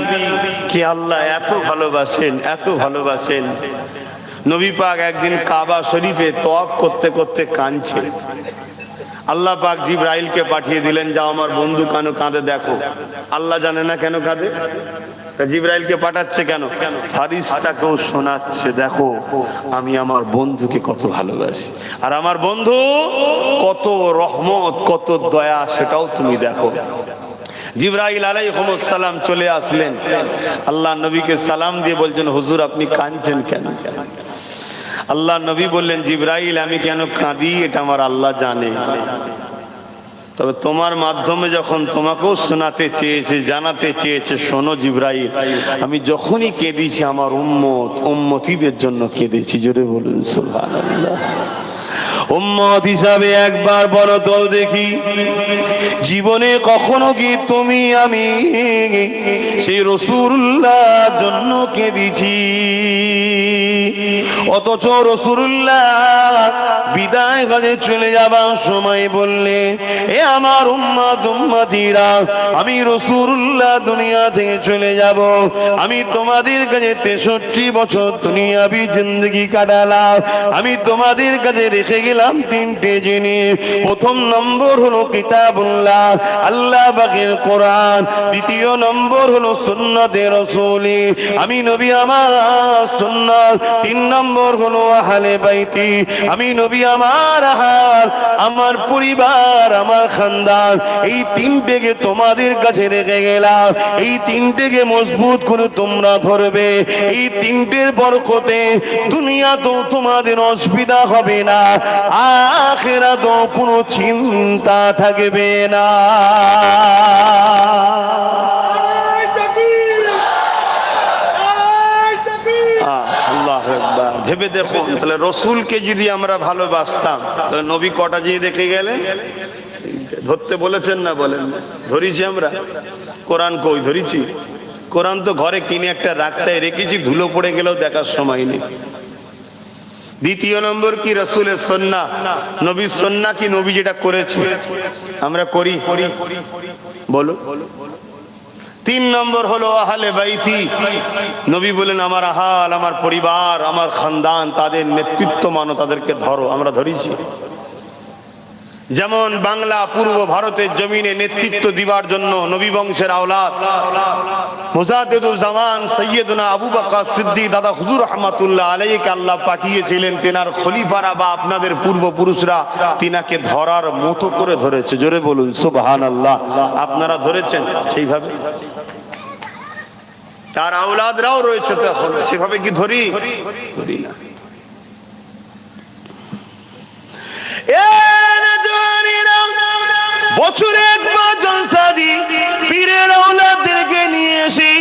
[SPEAKER 1] কি আল্লাহ এত ভালোবাসেন, এত ভালোবাসেন। নবী পাক একদিন কাবা শরীফে তওয়াফ করতে করতে কাঁদছে। আল্লাহ পাক জিবরাইলকে পাঠিয়ে দিলেন, যাও আমার বন্ধু কেন কাঁদে দেখো। আল্লাহ জানে না কেন কাঁদে, তা জিবরাইলকে পাঠাচ্ছে কেন? ফারিস্তাকেও শোনাচ্ছে, দেখো আমি আমার বন্ধুকে কত ভালোবাসি, আর আমার বন্ধু কত রহমত, কত দয়া, সেটাও তুমি দেখো। জিবরাইল আলাইহিস সালাম চলে আসলেন, আল্লাহ নবীকে সালাম দিয়ে বলছেন, হুজুর আপনি কাঁদছেন কেন? আল্লাহ নবী বললেন, জিবরাইল আমি কেন কাঁদি এটা আমার আল্লাহ জানে, তবে তোমার মাধ্যমে যখন তোমাকেও শোনাতে চেয়েছে, জানাতে চেয়েছে, শোনো জিবরাইল, আমি যখনই কেঁদেছি আমার উম্মতীদের জন্য কেঁদেছি। জোরে বলুন সুবহানাল্লাহ। উম্মত হিসাবে একবার বলো তো দেখি, জীবনে কখনো কি তুমি আমি সেই রাসূলুল্লাহর জন্য কেঁদেছি? অথচ রাসূলুল্লাহ বিদায় হয়ে চলে যাবার সময় বললে, এ আমার উম্মতীরা, আমি রাসূলুল্লাহ দুনিয়া থেকে চলে যাব, আমি তোমাদের কাছে 63 বছর দুনিয়াবি জিন্দেগি কাটালাম, আমি তোমাদের কাছে রেখে গেলাম 3টে জিনিস। প্রথম নম্বর হলো কিতাবুল্লাহ, আল্লাহ পাকের কোরআন। দ্বিতীয় নম্বর হলো সুন্নতে রাসূলি, আমি নবী আমার সুন্নাত। 3 নম্বর হলো আহলে বাইতি, আমি নবী আমার আহল, আমার পরিবার, আমার খানদান। এই 3টেকে তোমাদের কাছে রেখে গেলাম, এই 3টেকে মজবুত করে তোমরা ধরবে। এই 3টের বরকতে দুনিয়া তো তোমাদের অসুবিধা হবে না, আখিরাতে কোনো চিন্তা থাকবে না। ভেবে দেখুন, তাহলে রসুলকে যদি আমরা ভালোবাসতাম, তাহলে নবী কটা যে রেখে গেলে ধরতে বলেছেন না? বলেন, ধরিছি আমরা? কোরআন কই ধরিছি? কোরআন তো ঘরে কিনে একটা রাখতে রেখেছি, ধুলো পড়ে গেলেও দেখার সময় নেই। দ্বিতীয় নম্বর কি? রাসূলের সুন্নাহ, নবীর সুন্নাহ কি নবী যেটা করেছে আমরা করি? বলো। 3 নম্বর হলো আহলে বাইতি, নবী বলেন আমার আহাল, আমার পরিবার, আমার খানদান, তাদের নেতৃত্ব মানো, তাদেরকে ধরো। আমরা ধরিছি? যেমন বাংলা পূর্ব ভারতের জমিনে নেতৃত্ব দিবার জন্য নবী বংশের আওলাদ মুজাদ্দিদুল জামান সৈয়দনা আবু বকর সিদ্দিক দাদা হুজুর রাহমাতুল্লাহ আলাইহিকে আল্লাহ পাঠিয়েছিলেন, তেনার খলিফারা বা আপনাদের পূর্বপুরুষরা তিনাকে ধরার মতো করে ধরেছে। জোরে বলুন সুবহানাল্লাহ। আপনারা ধরেছেন সেইভাবে? তার আওলাদরাও রয়েছে, তো এখন সেভাবে কি ধরি? ধরি না। বছরে একবার জলসা দি পীরের আওলাদদেরকে নিয়ে এসে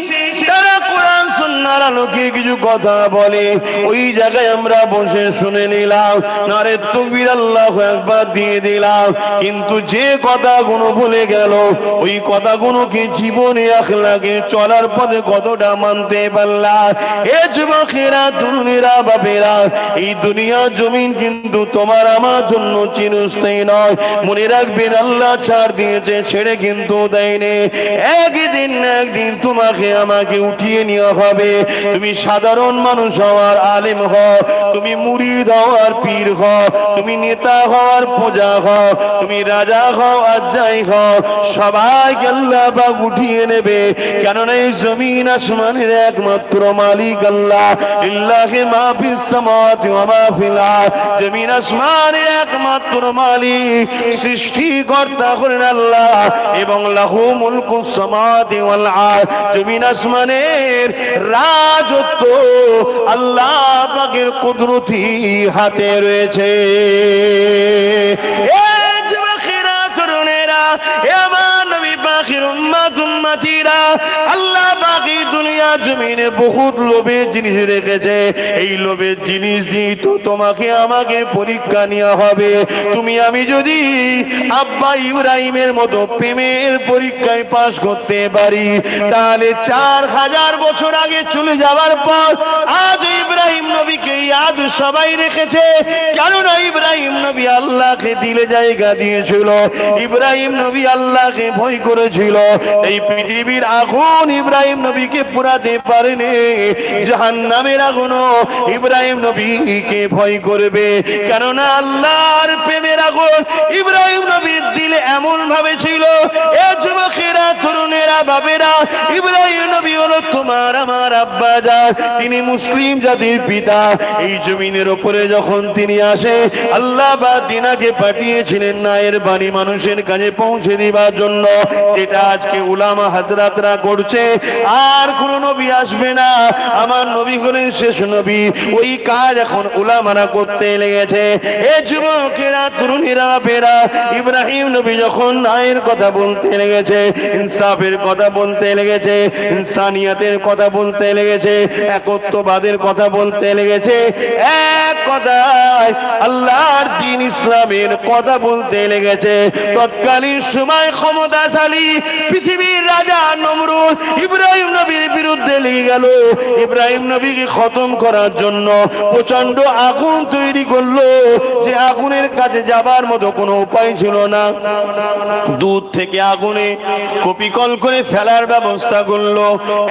[SPEAKER 1] তারা কোরআন সুন্নাহর আলোকে কিছু কথা বলে, ওই জায়গায় আমরা বসে শুনে নিলাম, নারে তাকবীর, আল্লাহু আকবার দিয়ে দিলাম। কিন্তু যে কথাগুলো বলে গেল, ওই কথাগুলো কি জীবনে আখলাকে চলার পথে কতটা মানতে পারলাম? এ যুবকেরা, তরুণেরা, বাপেরা, এই দুনিয়া জমিন কিন্তু তোমার আমার জন্য চিরস্থায়ী নয়। মনে রাখবেন, আল্লাহ ছাড় দিয়েছে, ছেড়ে কিন্তু দেয়নি। একদিন না একদিন তোমাকে আমাকে উঠিয়ে নেওয়া হবে। তুমি সাধারণ মানুষ হওয়ার আলেম হও, তুমি মুরিদ হওয়ার পীর হও, তুমি নেতা হওয়ার পূজা হও, তুমি রাজা হও আর যাই হও, সবাইকে আল্লাহ পাক উঠিয়ে নেবে। কেননা এই জমিন আসমানের একমাত্র মালিক আল্লাহ। লিল্লাহি মা ফিস সামাওয়াতি ওয়া মা ফিল আরদ। জমিন আসমানের একমাত্র কোন মালিক, সৃষ্টিকর্তা হলেন আল্লাহ, এবং লাহু মুলকুস সামাওয়াতি ওয়াল আরদ, জমিন আসমানের রাজত্ব আল্লাহ পাকের কুদরতি হাতে রয়েছে। এ যুবকেরা, তরুণেরা, এ আমার নবী পাকের উম্মত উম্মতিরা, আল্লাহ পাকের দুনিয়া জমিনে বহুত লোভের জিনিস রেখেছে। এই লোভের জিনিস দিয়ে তো তোমাকে আমাকে পরীক্ষা নেওয়া হবে। তুমি আমি যদি আব্বা ইব্রাহিমের মতো প্রেমের পরীক্ষায় পাশ করতে পারি, তাহলে 4000 বছর আগে চলে যাওয়ার পর আজ ইব্রাহিম নবীকে ইয়াদ সবাই রেখেছে। কেননা ইব্রাহিম নবী আল্লাহকে দিলে জায়গা দিয়েছিল, ইব্রাহিম নবী আল্লাহকে ভয় করেছিল। এই পৃথিবীর আগুন ইব্রাহিম নবীকে পুরাতে পারেনি, জাহান্নামের আগুনও ইব্রাহিম নবীকে ভয় করবে। কেননা আল্লাহর প্রেমের আগুন ইব্রাহিম নবীর দিলে এমন ভাবে ছিল। এ যুবকেরা, তরুণেরা, বাবেরা, ইব্রাহিম নবী হলো তোমার আমার আব্বা জান, তিনি মুসলিম জাতির পিতা। এই জমিনের উপরে যখন তিনি আসে, আল্লাহ বা তিনাকে পাঠিয়েছিলেন নায়ের বাণী মানুষের কাছে পৌঁছে দিবার জন্য, যেটা আজকে উলামা হাজরাতরা করছে। আর কোন নবী আসবে না, আমার নবী হলেন শেষ নবী। ওই কাজ এখন উলামারা করতে লেগেছে। এ যুবকেরা, তরুণীরা, বেরা, ইব্রাহিম নবী যখন নায়ের কথা বলতে লেগেছে, ইনসাফের কথা বলতে লেগেছে, ইনসানিয়াতের কথা বলতে লেগেছে, একত্ববাদের কথা বলতে লেগেছে, এক কথায় আল্লাহর দ্বীন ইসলামের কথা বলতে লেগেছে, তৎকালীন সময় ক্ষমতাশালী পৃথিবীর রাজা নমরুদ ইব্রাহিম নবীর বিরুদ্ধে লেগে গেল। ইব্রাহিম নবীকে খতম করার জন্য প্রচন্ড আগুন তৈরি করলো, যে আগুনের কাছে যাবার মতো কোনো উপায় ছিল না। দূর থেকে আগুনে কপিকল করে ফেলার ব্যবস্থা করলো।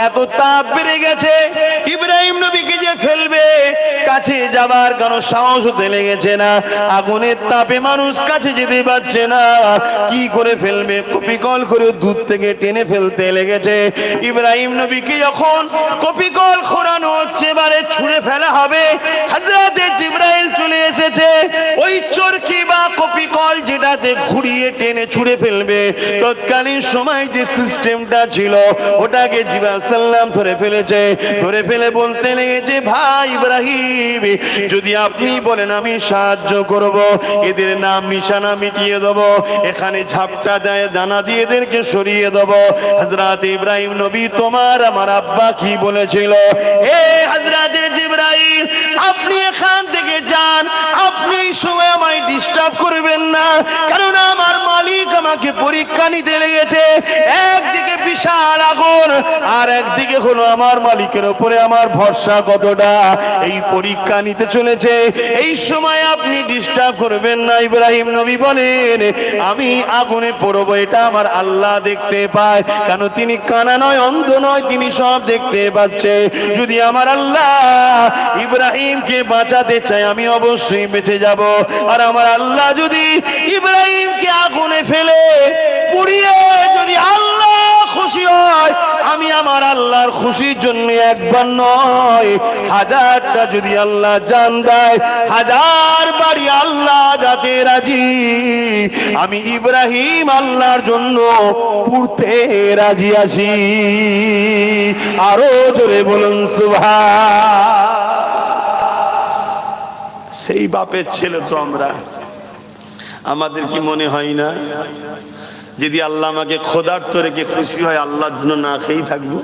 [SPEAKER 1] এত তাপ বেড়ে গেছে, ইব্রাহিম নবীকে যে ফেলবে, কাছে যাবার কোনো সাহস হতে লেগেছে না। আগুনের তাপে মানুষ কাছে যেতে পারছে না, কি করে ফেলবে? কপিকল করে দূর থেকে টেনে ফেলতে লেগেছে। ইব্রাহিম নবীকে যখন কপিকল খোঁড়ানো হচ্ছে, এবারে ছুঁড়ে ফেলা হবে, হযরতে জিবরাইল চলে এসেছে। ওই চরকি বা কপিকল যেটাতে ঘুরিয়ে টেনে ছুঁড়ে ফেলবে, তৎকালীন সময় যে সিস্টেমটা ছিল ওটাকে জিবরাইল সাল্লাম ধরে ফেলেছে। ধরে ফেলে বলতে লেগেছে, ভাই ইব্রাহিম, যদি আপনি বলেন আমি সাহায্য করব, এদের নাম নিশানা মিটিয়ে দেব, এখানে ঝাপটা দেয় দানা দিয়ে এদেরকে সরিয়ে দেব। হযরত ইব্রাহিম নবী তোমার আমার আব্বা কি বলেছিল, হে হযরত জিবরাইল, আপনি এখান থেকে যান, আপনি এই সময় আমায় ডিস্টার্ব করবেন না, কারণ আমার মালিক আমাকে পরীক্ষা নিতে লেগেছে। একদিকে বিশাল আগুন, আর একদিকে হলো আমার মালিকের উপরে আমার ভরসা কতটা, এই পরীক্ষা নিতে চলেছে। এই সময় আপনি ডিস্টার্ব করবেন না। ইব্রাহিম নবী বলেন, আমি আগুনে পড়বো, এটা আমার আল্লাহ দেখতে পায়, কেন তিনি কানা নয়, অন্ধ নয়, তিনি সব দেখতে পাচ্ছে। যদি আমার আল্লাহ ইব্রাহিমকে বাঁচাতে চায়, আমি অবশ্যই বেঁচে যাব। আর আমার আল্লাহ যদি ইব্রাহিমকে আগুনে ফেলে পুড়িয়ে যদি আল্লাহ খুশি হয়, আমি আমার আল্লাহর খুশির জন্য একবার নয়, হাজারটা যদি আল্লাহ জান দেয়, হাজার বাড়ি আল্লাহ যাতে রাজি, আমি ইব্রাহিম আল্লাহর জন্য পুড়তে রাজি আছি। আরো জোরে বলুন সুবহান। সেই বাপের ছেলে তো আমরা, আমাদের কি মনে হয় না যদি আল্লাহ আমাকে ক্ষুধার্ত রেখে খুশি হয়, আল্লাহর জন্য না খেয়েই থাকবো?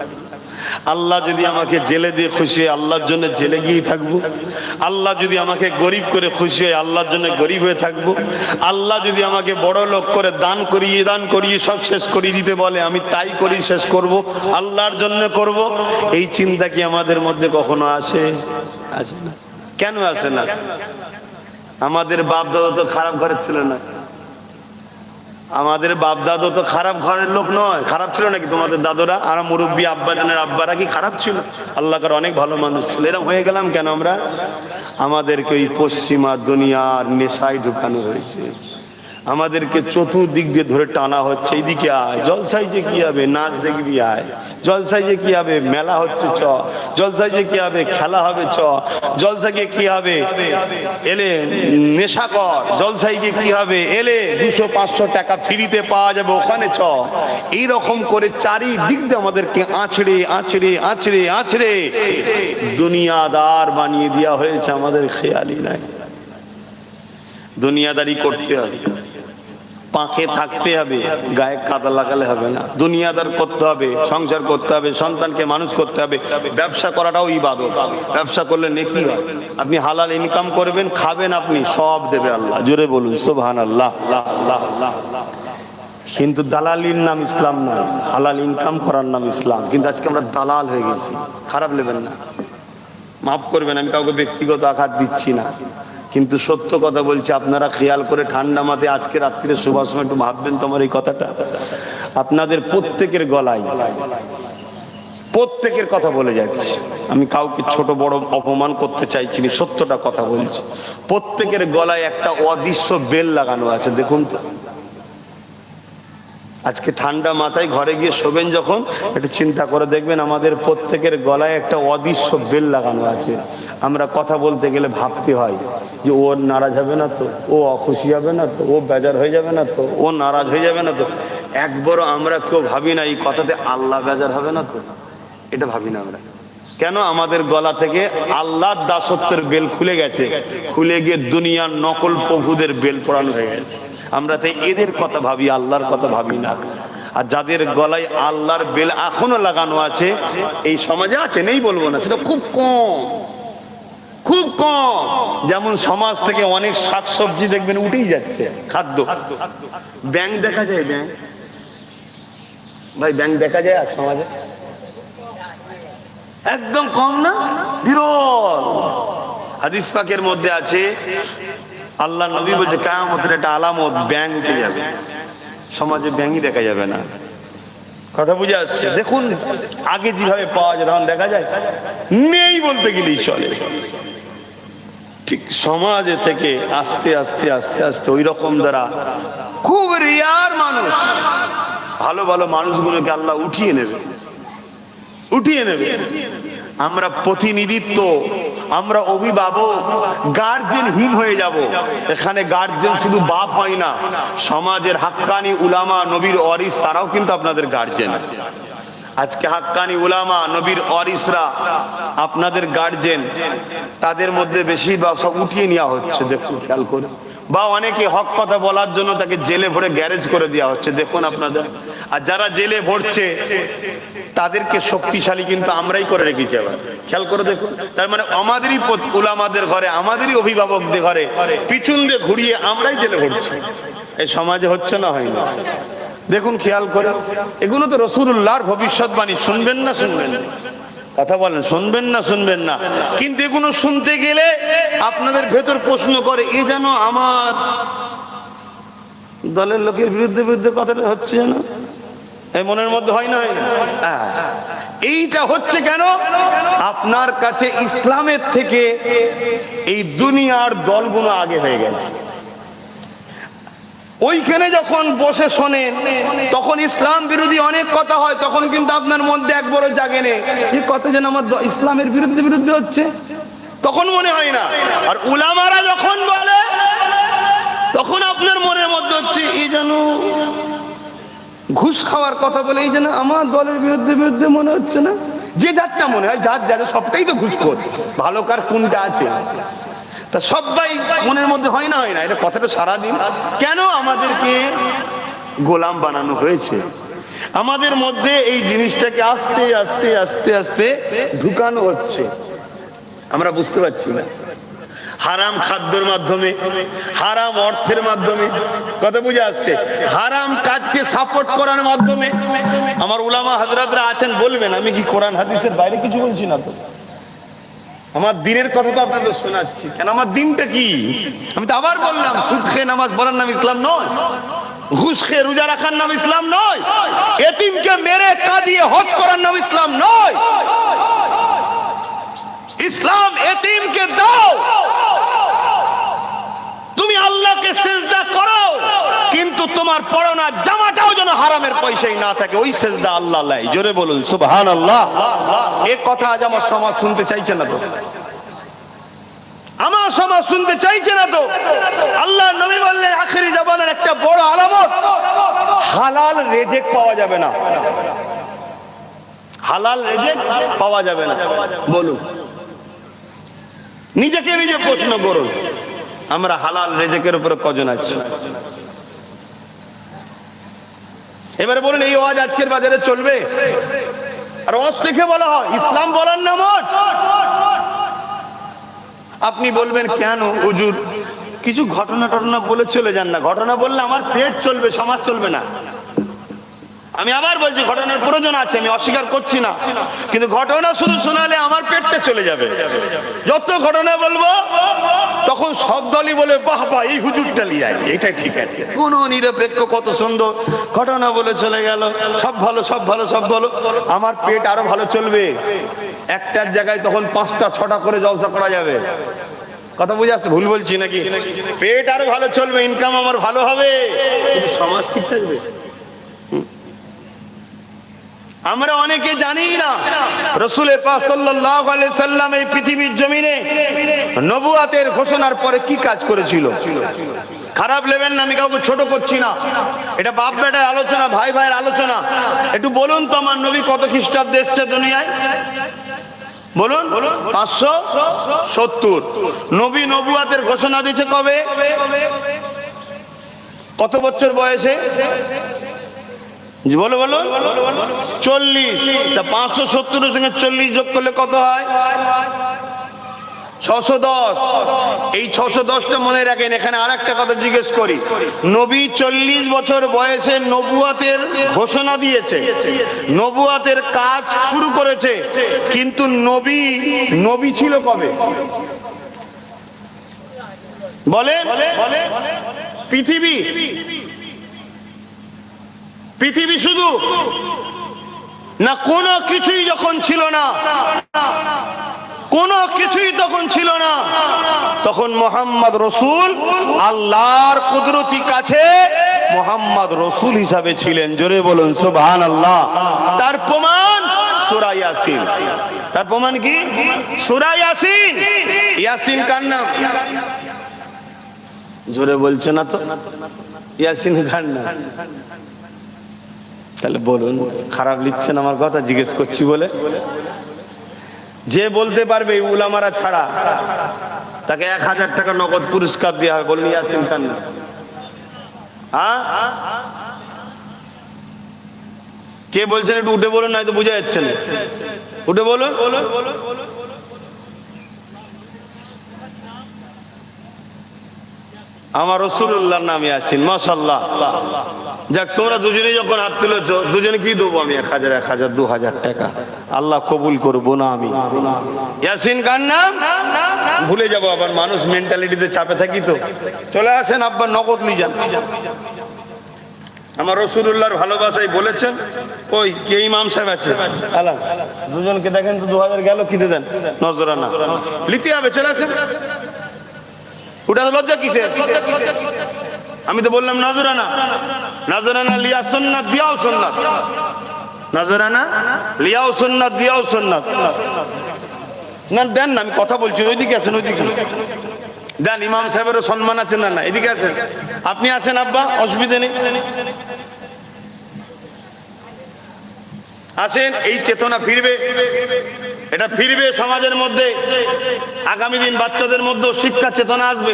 [SPEAKER 1] আল্লাহ যদি আমাকে জেলে দিয়ে খুশি হয়, আল্লাহর জন্য জেলে গিয়েই থাকবো। আল্লাহ যদি আমাকে গরিব করে খুশি হয়, আল্লাহর জন্য গরিব হয়ে থাকবো। আল্লাহ যদি আমাকে বড় লোক করে দান করিয়ে সব শেষ করিয়ে দিতে বলে, আমি তাই করি, শেষ করব, আল্লাহর জন্য করব। এই চিন্তা কি আমাদের মধ্যে কখনো আসে? আসে না। কেন আসে না? আমাদের বাপ দাদা তো খারাপ ঘরের ছিল না, আমাদের বাপ দাদু তো খারাপ ঘরের লোক নয়। খারাপ ছিল নাকি তোমাদের দাদুরা? আর মুরব্বী আব্বা জানের আব্বারা কি খারাপ ছিল? আল্লাহর অনেক ভালো মানুষ ছিল। এরকম হয়ে গেলাম কেন আমরা? আমাদেরকে ওই পশ্চিমা দুনিয়ার নেশায় ঢুকানো হয়েছে। আমাদেরকে চতুর্দিক দিয়ে ধরে টানা হচ্ছে, এইদিকে আয়, জলসাই যে কি হবে, নাচ দেখবি আয়, জলসাই যে কি হবে, মেলা হচ্ছে চ, জলসাই যে কি হবে, খেলা হবে চ, জলসাইকে কি হবে, এলে নেশা কর, জলসাইকে কি হবে, এলে 200-500 টাকা ফ্রিতে পাওয়া যাবে ওখানে চ। এইরকম করে চারিদিক দিয়ে আমাদেরকে আঁচড়ে আঁচড়ে আঁচড়ে আঁচড়ে দুনিয়াদার বানিয়ে দেওয়া হয়েছে, আমাদের খেয়ালই নাই। দুনিয়াদারি করতে হবে, পাখে থাকতে হবে, গায়ে কাদা লাগালে হবে না। দুনিয়াদার করতে হবে, সংসার করতে হবে, সন্তানকে মানুষ করতে হবে। ব্যবসা করাটাও ইবাদত, ব্যবসা করলে নেকি হয়। আপনি হালাল ইনকাম করবেন, খাবেন, আপনি সব দেবে আল্লাহ। জোরে বলুন সুবহানাল্লাহ। কিন্তু দালালির নাম ইসলাম নয়, হালাল ইনকাম করার নাম ইসলাম। কিন্তু আজকে আমরা দালাল হয়ে গেছি। খারাপ নেবেন না, মাফ করবেন, আমি কাউকে ব্যক্তিগত আঘাত দিচ্ছি না, কিন্তু সত্য কথা বলছি। আপনারা খেয়াল করে ঠান্ডা মাথায় আজকে রাত্রিরে শোবার সময় একটু ভাববেন তোমার এই কথাটা। আপনাদের প্রত্যেকের গলায়, প্রত্যেকের কথা বলে যাচ্ছে, আমি কাউকে ছোট বড় অপমান করতে চাইছি না, সত্যটা কথা বলছি। প্রত্যেকের গলায় একটা অদৃশ্য বেল লাগানো আছে, দেখুন তো। আজকে ঠান্ডা মাথায় ঘরে গিয়ে শোবেন যখন, একটু চিন্তা করে দেখবেন আমাদের প্রত্যেকের গলায় একটা অদৃশ্য বেল লাগানো আছে। আমরা কথা বলতে গেলে ভাবতে হয় যে ও নারাজ হবে না তো, ও অখুশি হবে না তো, ও বেজার হয়ে যাবে না তো, ও নারাজ হয়ে যাবে না তো। একবারও আমরা কেউ ভাবি না এই কথাতে আল্লাহ বেজার হবে না তো, এটা ভাবি না আমরা। কেন? আমাদের গলা থেকে আল্লাহর দাসত্বের বেল খুলে গেছে, খুলে গিয়ে দুনিয়ার নকল প্রভুদের বেল পড়ানো হয়ে গেছে। আমরা তাই এদের কথা ভাবি, আল্লাহর কথা ভাবি না। আর যাদের গলায় আল্লাহর বেল এখনো লাগানো আছে এই সমাজে আছে, নেই বলবো না, সেটা খুব কম, খুব কম। যেমন সমাজ থেকে অনেক শাকসবজি দেখবেন উঠেই যাচ্ছে, খাদ্য। ব্যাংক দেখা যায়, ব্যাংক ভাই, ব্যাংক দেখা যায় আর সমাজে একদম কম না, বিরল। হাদিস পাকের মধ্যে আছে, আল্লাহ নবী বলছে কিয়ামতের একটা আলামত, ব্যাংক উঠে যাবে। সমাজে ব্যাংকই দেখা যাবে না। কথা বুঝে আসছে? দেখুন আগে যেভাবে পাওয়া যায় তখন দেখা যায় নেই বলতে গেলেই চলে। ঠিক সমাজে থেকে আস্তে আস্তে আস্তে আস্তে ওই রকম দ্বারা খুব রেয়ার মানুষ, ভালো ভালো মানুষগুলোকে আল্লাহ উঠিয়ে নেবে, উঠিয়ে নেবে। আমরা প্রতিনিধিত্ব, আমরা অভিভাবক, গার্জেনহীন হয়ে যাব। এখানে গার্জেন শুধু বাপ হয় না, সমাজের হাক্কানি উলামা, নবীর ওয়ারিস, তারাও কিন্তু আপনাদের গার্জেন। আজকে হাক্কানি উলামা, নবীর ওয়ারিসরা আপনাদের গার্জেন। তাদের মধ্যে বেশিরভাগ সব উঠিয়ে নেওয়া হচ্ছে, দেখুন খেয়াল করে। বা অনেকে হক কথা বলার জন্য তাকে জেলে ভরে গ্যারেজ করে দেওয়া হচ্ছে, দেখুন আপনাদের। আর যারা জেলে ভরছে তাদেরকে শক্তিশালী কিন্তু আমরাই করে রেখেছি। আবার খেয়াল করে দেখুন, তার মানে আমাদেরই উলামাদের ঘরে, আমাদেরই অভিভাবকদের ঘরে পিছন দিয়ে ঘুরিয়ে আমরাই জেলে ভরছি। এই সমাজে হচ্ছে না, হয় না? দেখুন খেয়াল করে। এগুলো তো রাসূলুল্লাহর ভবিষ্যৎবাণী, শুনবেন না শুনবেন না? কথা বলেন, শুনবেন না শুনবেন না? কিন্তু এগুলো শুনতে গেলে আপনাদের ভেতর প্রশ্ন করে, এ যেন আমার দলের লোকের বিরুদ্ধে বিরুদ্ধে কথাটা হচ্ছে যেন, এই মনের মধ্যে হয় না, হয় না? এইটা হচ্ছে কেন? আপনার কাছে ইসলামের থেকে এই দুনিয়ার দলগুলো আগে হয়ে গেছে। ওইখানে যখন বসে শোনেন তখন ইসলাম বিরোধী অনেক কথা হয়, তখন কিন্তু আপনার মধ্যে একবারও জাগে নেই এই কথা যেন আমার ইসলামের বিরুদ্ধে বিরুদ্ধে হচ্ছে, তখন মনে হয় না। আর উলামারা যখন বলে তখন আপনার মনের মধ্যে হচ্ছে এই যেন ঘুষ খাওয়ার কথা বলে, এই যেন আমার দলের বিরুদ্ধে বিরুদ্ধে মনে হচ্ছে না। যে যারটা মনে হয়, যার যার সবটাই তো ঘুষখোর, ভালো কার কোনটা আছে তা সবাই মনের মধ্যে হয় না, হয় না? এটা কথাটা সারাদিন কেন আমাদেরকে গোলাম বানানো হয়েছে? আমাদের মধ্যে এই জিনিসটাকে আস্তে আস্তে আস্তে আস্তে ঢুকানো হচ্ছে, আমরা বুঝতে পারছি না। হারাম খাদ্যের মাধ্যমে, হারাম অর্থের মাধ্যমে, কথা বুঝে আসছে, হারাম কাজকে সাপোর্ট করার মাধ্যমে। আমার উলামা হযরতরা আছেন, বলবেন আমি কি কোরআন হাদিসের বাইরে কিছু বলছি না তো? আমার দিনের কথা তো আপনাদের শোনাচ্ছি। কেন? আমার দিনটা কি? আমি তো আবার বললাম, সুদ খেয়ে নামাজ পড়ার নাম ইসলাম নয়, ঘুষ খেয়ে রোজা রাখার নাম ইসলাম নয়, এতিমকে মেরে কাঁদিয়ে হজ করার নাম ইসলাম নয়। ইসলাম এতিমকে দাও, তুমি আল্লাহকে সিজদা করো, কিন্তু তোমার পরনা জামাটাও যেন হারামের পয়সাই না থাকে, ওই সেজদা আল্লাহ লাই। জোরে বলুন সুবহানাল্লাহ। এই কথা আজ আমার সমাজ শুনতে চাইছে না তো, আমার সমাজ শুনতে চাইছে না তো। আল্লাহ নবী বললেন আখেরি জামানার একটা বড় আলামত, হালাল রেজেক পাওয়া যাবে না, হালাল রেজেক পাওয়া যাবে না। বলুন, নিজেকে নিজে প্রশ্ন করুন, আমরা হালাল রেজেকের উপরে কজন আছি? এবারে বলুন, এই ওয়াজ আজকের বাজারে চলবে? আর ওয়াজ থেকে বলা হয় ইসলাম বলার নাম। আপনি বলবেন কেন হুজুর কিছু ঘটনা টটনা বলে চলে যান না? ঘটনা বললে আমার পেট চলবে, সমাজ চলবে না। আমি আবার বলছি, ঘটনার প্রয়োজন আছে, আমি অস্বীকার করছি না, কিন্তু ঘটনা শুধু শোনালে আমার পেটটা চলে যাবে। যত ঘটনা বলবো তখন সব দলই বলে বাহ বাহ এই হুজুরটা লিয়াই, এটা ঠিক আছে, কোন নিরপেক্ষ কত সুন্দর ঘটনা বলে চলে গেল, সব ভালো সব ভালো সব ভালো। আমার পেট আরো ভালো চলবে, একটার জায়গায় তখন 5টা 6টা করে জলসা করা যাবে। কথা বুঝে আসছে? ভুল বলছি নাকি? পেট আরো ভালো চলবে, ইনকাম আমার ভালো হবে, কিন্তু সমাজ ঠিক থাকবে। আমরা অনেকে জানি না রাসূল পাক সাল্লাল্লাহু আলাইহি সাল্লাম এই পৃথিবীর জমিনে নবুয়াতের ঘোষণার পরে কি কাজ করেছিল। খারাপ নেবেন না, আমি কাউকে ছোট করছি না, এটা বাপ বেটার আলোচনা, ভাই ভাইয়ের আলোচনা। একটু বলুন তো আমার নবী কত খ্রিস্টাব্দে এসেছে দুনিয়ায়? বলুন। 570। নবী নবুয়াতের ঘোষণা দিয়েছে কবে? কত বছর বয়সে? বলো বলো। 40। তা 570 এর সঙ্গে 40 যোগ করলে কত হয়? 610। এই 610টা মনে রাখেন। এখানে আর একটা কথা জিজ্ঞেস করি, নবী 40 বছর বয়সে নবুয়াতের ঘোষণা দিয়েছে, নবুয়াতের কাজ শুরু করেছে, কিন্তু নবী ছিল কবে? বলেন। পৃথিবী শুধু না, কোনো কিছুই যখন ছিল না, কোনো কিছুই তখন ছিল না, তখন মোহাম্মদ রসুল আল্লাহর কুদরতি কাছে মোহাম্মদ রসুল হিসাবে ছিলেন। জোরে বলুন সুবহানাল্লাহ। তার প্রমাণ সূরা ইয়াসিন। তার প্রমাণ কি? সূরা ইয়াসিন। ইয়াসিন কার নাম? জোরে বলছে না তো। ইয়াসিন কার নাম? তাহলে বলুন, খারাপ লিখছেন আমার কথা? জিজ্ঞেস করছি বলে। যে বলতে পারবে উলামারা ছাড়া, তাকে 1000 টাকা নগদ পুরস্কার দেওয়া হয়। বলুন ইয়াসিন খান না? হ্যাঁ, কে বলছেন? একটু উঠে বলুন, নয়তো বুঝা যাচ্ছে না। উঠে বলুন। আমার রাসূলুল্লাহর নাম ইয়াসিন। মাশাআল্লাহ। যাক, তোমরা দুজনেই যখন হাত তুলেছো, দুজনে কি দেবো আমি? 1000 1000 2000 টাকা। আল্লাহ কবুল করবো না আমি? ইয়াসিন কার নাম? ভুলে যাবো আবার, মানুষ মেন্টালিটিতে চাপে থাকি তো। চলে আসেন আব্বা, নগদ নিয়ে যান। আমার রাসূলুল্লাহর ভালোবাসায় বলেছেন। ওই কে ইমাম সাহেব আছে? আলা দুজনকে দেখেন তো, 2000 গেল, কি দেন? নজরানা লিতে হবে। চলে আসেন। ওটা লজ্জা কিসে? আমি তো বললাম নজরানা। নজরানা লিয়া সুন্নাত, দিয়াও সুন্নাত। নজরানা লিয়াও সুন্নাত, দিয়াও সুন্নাত। না দেন না, আমি কথা বলছি। ওইদিকে আছেন, ওইদিকে দেন। ইমাম সাহেবেরও সম্মান আছে না? না, এদিকে আছেন। আপনি আছেন আব্বা, অসুবিধা নেই, আসেন। এই চেতনা ফিরবে, এটা ফিরবে সমাজের মধ্যে। আগামী দিন বাচ্চাদের মধ্যে শিক্ষা চেতনা আসবে।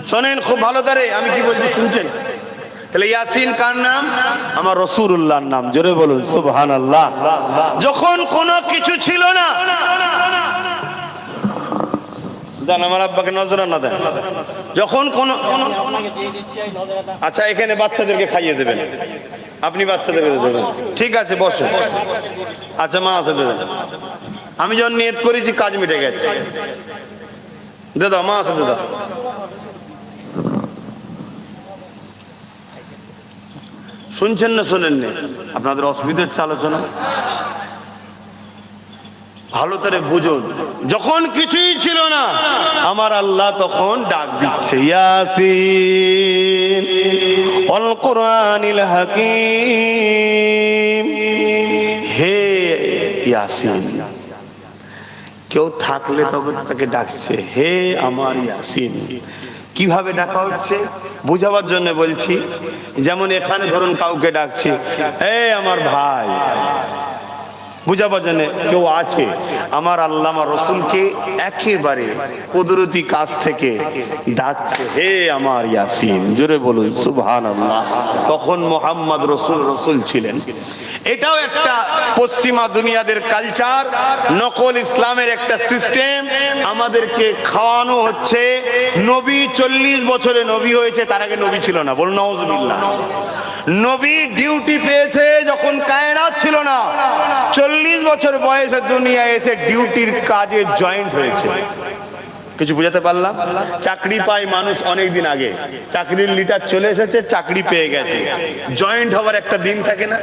[SPEAKER 1] শোনেন খুব ভালো করে, আমি কি বলছি শুনছেন? তাহলে ইয়াসিন কার নাম? আমার রাসূলুল্লাহর নাম। জোরে বলুন সুবহানাল্লাহ। যখন কোনো কিছু ছিল না, দেন আমার আব্বাকে নজরানা দেন। যখন কোনো, আচ্ছা এখানে বাচ্চাদেরকে খাইয়ে দেবেন, আপনি বাচ্চাদেরকে দেবেন, ঠিক আছে বসো। আচ্ছা মা আছে দেবেন। আমি যখন নিয়ত করেছি কাজ মিটে গেছে। দাদা মা আছে, দাদা শুনছেন না শোনেননি? আপনাদের অসুবিধা হচ্ছে আলোচনা, ভালো করে বুঝুন। যখন কিছুই ছিল না, আমার আল্লাহ তখন ডাক দিচ্ছে, ইয়াসিন ওয়াল কুরআনিল হাকীম। হে ইয়াসিন, কেউ থাকলে তবে তাকে ডাকছে হে আমার ইয়াসিন। কিভাবে ডাকা হচ্ছে বুঝাবার জন্য বলছি। যেমন এখানে ধরুন কাউকে ডাকছে হে আমার ভাই, বুঝাবার জন্য কেউ আছে। আমার আল্লাহ আমার রসুলকে একেবারে কুদরতি কাছ থেকে ডাকছে হে আমার ইয়াসিন। জোরে বলুন সুবহানাল্লাহ। তখন মোহাম্মদ রসুল ছিলেন। এটাও একটা পশ্চিমা দুনিয়াদের কালচার, নকল ইসলামের একটা সিস্টেম। আমাদেরকে খাওয়ানো হচ্ছে নবী 40 বছরে নবী হয়েছে, তার আগে নবী ছিল না। বলুন নাউজুবিল্লাহ। নবী ডিউটি পেয়েছে যখন কায়নাত ছিল না, 40 বছর বয়সে দুনিয়া এসে ডিউটির কাজে জয়েন্ট হয়েছে। কিছু বুঝাতে পারলাম? চাকরি পায় মানুষ অনেক দিন আগে, চাকরির লিটার চলে এসেছে, চাকরি পেয়ে গেছে। জয়েন্ট হওয়ার একটা দিন থাকে না?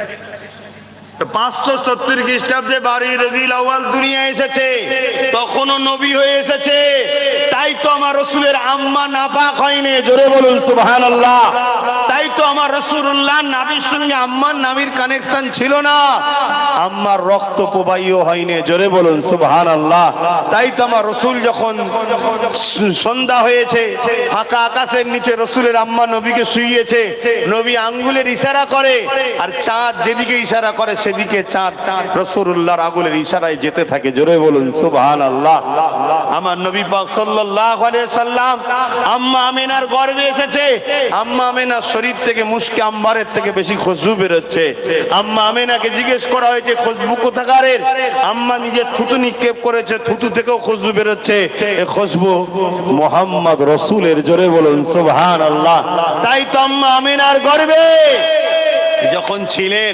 [SPEAKER 1] 570 খ্রিস্টাব্দে 12 রবিউল আউয়াল দুনিয়া এসেছে, তখনও নবী হয়ে এসেছে। তাই তো আমার রসুলের আম্মা নাপাক হয়নি। জোরে বলুন সুবহানাল্লাহ। তাই তো আমার রাসূলুল্লাহ নবীর সঙ্গে আম্মার নামের কানেকশন ছিল না, আম্মার রক্ত প্রবাহীও হয়নি। জোরে বলুন সুবহানাল্লাহ। তাই তো আমার রসুল যখন সন্ধ্যা হয়েছে, ফাঁকা আকাশের নিচে রসুলের আম্মা নবীকে শুইয়েছে, নবী আঙ্গুলের ইশারা করে, আর চাঁদ যেদিকে ইশারা করে সেদিকে চাঁদ রাসূলুল্লাহর আঙ্গুলের ইশারায় যেতে থাকে। জোরে বলুন সুবহানাল্লাহ। আমার নবী পাক সাল্লাল্লাহু আলাইহি সাল্লাম আম্মা আমিনার গর্ভে এসেছে। আম্মা আমিনার শরীর থেকে মুশকে আম্বারের থেকে বেশি খুশবু বের হচ্ছে। আম্মা আমিনাকে জিজ্ঞেস করা হয়েছে খুশবু কোথাকারের? আম্মা নিজে থুতু নিক্ষেপ করেছে, থুতু থেকেও খুশবু বের হচ্ছে। এই খুশবু মুহাম্মদ রাসূলের। জোরে বলুন সুবহানাল্লাহ। তাই তো আম্মা আমিনার গর্ভে যখন ছিলেন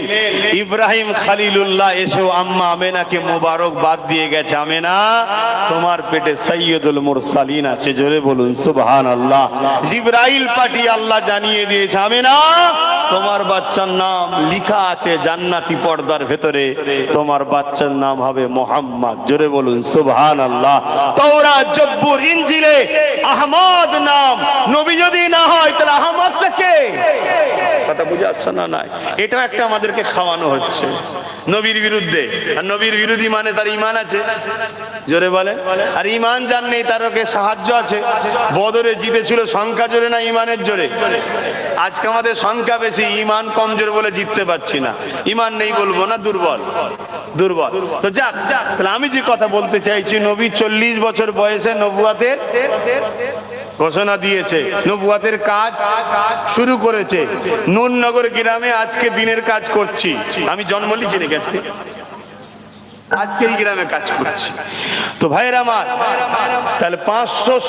[SPEAKER 1] ইব্রাহিম খলিলুল্লাহ এসেও আম্মা আমেনাকে মোবারকবাদ দিয়ে গেছে, আমেনা তোমার পেটে সাইয়্যিদুল মুরসালিন আছে। জোরে বলুন সুবহানাল্লাহ। জিবরাইল পাঠিয়ে আল্লাহ জানিয়ে দিয়েছে, আমেনা তোমার বাচ্চার নাম লেখা আছে জান্নাতি পর্দার ভেতরে, তোমার বাচ্চার নাম হবে মুহাম্মদ। জোরে বলুন সুবহানাল্লাহ। তাওরাত জব্বুর ইনজিলে আহমদ নাম, নবী যদি না হয় তাহলে আহমদটা কে? কথা বুঝে আসছে না? নাই, এটা একটা আমাদেরকে খাওয়ানো হচ্ছে নবীর বিরুদ্ধে। আর নবীর বিরোধী মানে তার ঈমান আছে। জোরে বলেন। আর ঈমান যার নেই তার ওকে সাহায্য আছে। বদরে জিতেছিল সংখ্যা জোরে না ঈমানের জোরে? আজকে আমাদের সংখ্যা বেশি, ঈমান কমজোর বলে জিততে পারছি না। ঈমান নেই বলবো না, দুর্বল দুর্বল। তো যাক, তাহলে আমি যে কথা বলতে চাইছি, নবী 40 বছর বয়সে নবুয়াতের ঘোষণা দিয়েছে, নবুয়াতের কাজ শুরু করেছে। নুরনগর গ্রামে আজকে দিনের কাজ করছি আমি। জন্ম লিখে গেছি, আজকে এই গ্রামে কাজ করছি। তো ভাইরা আমার, তাহলে 500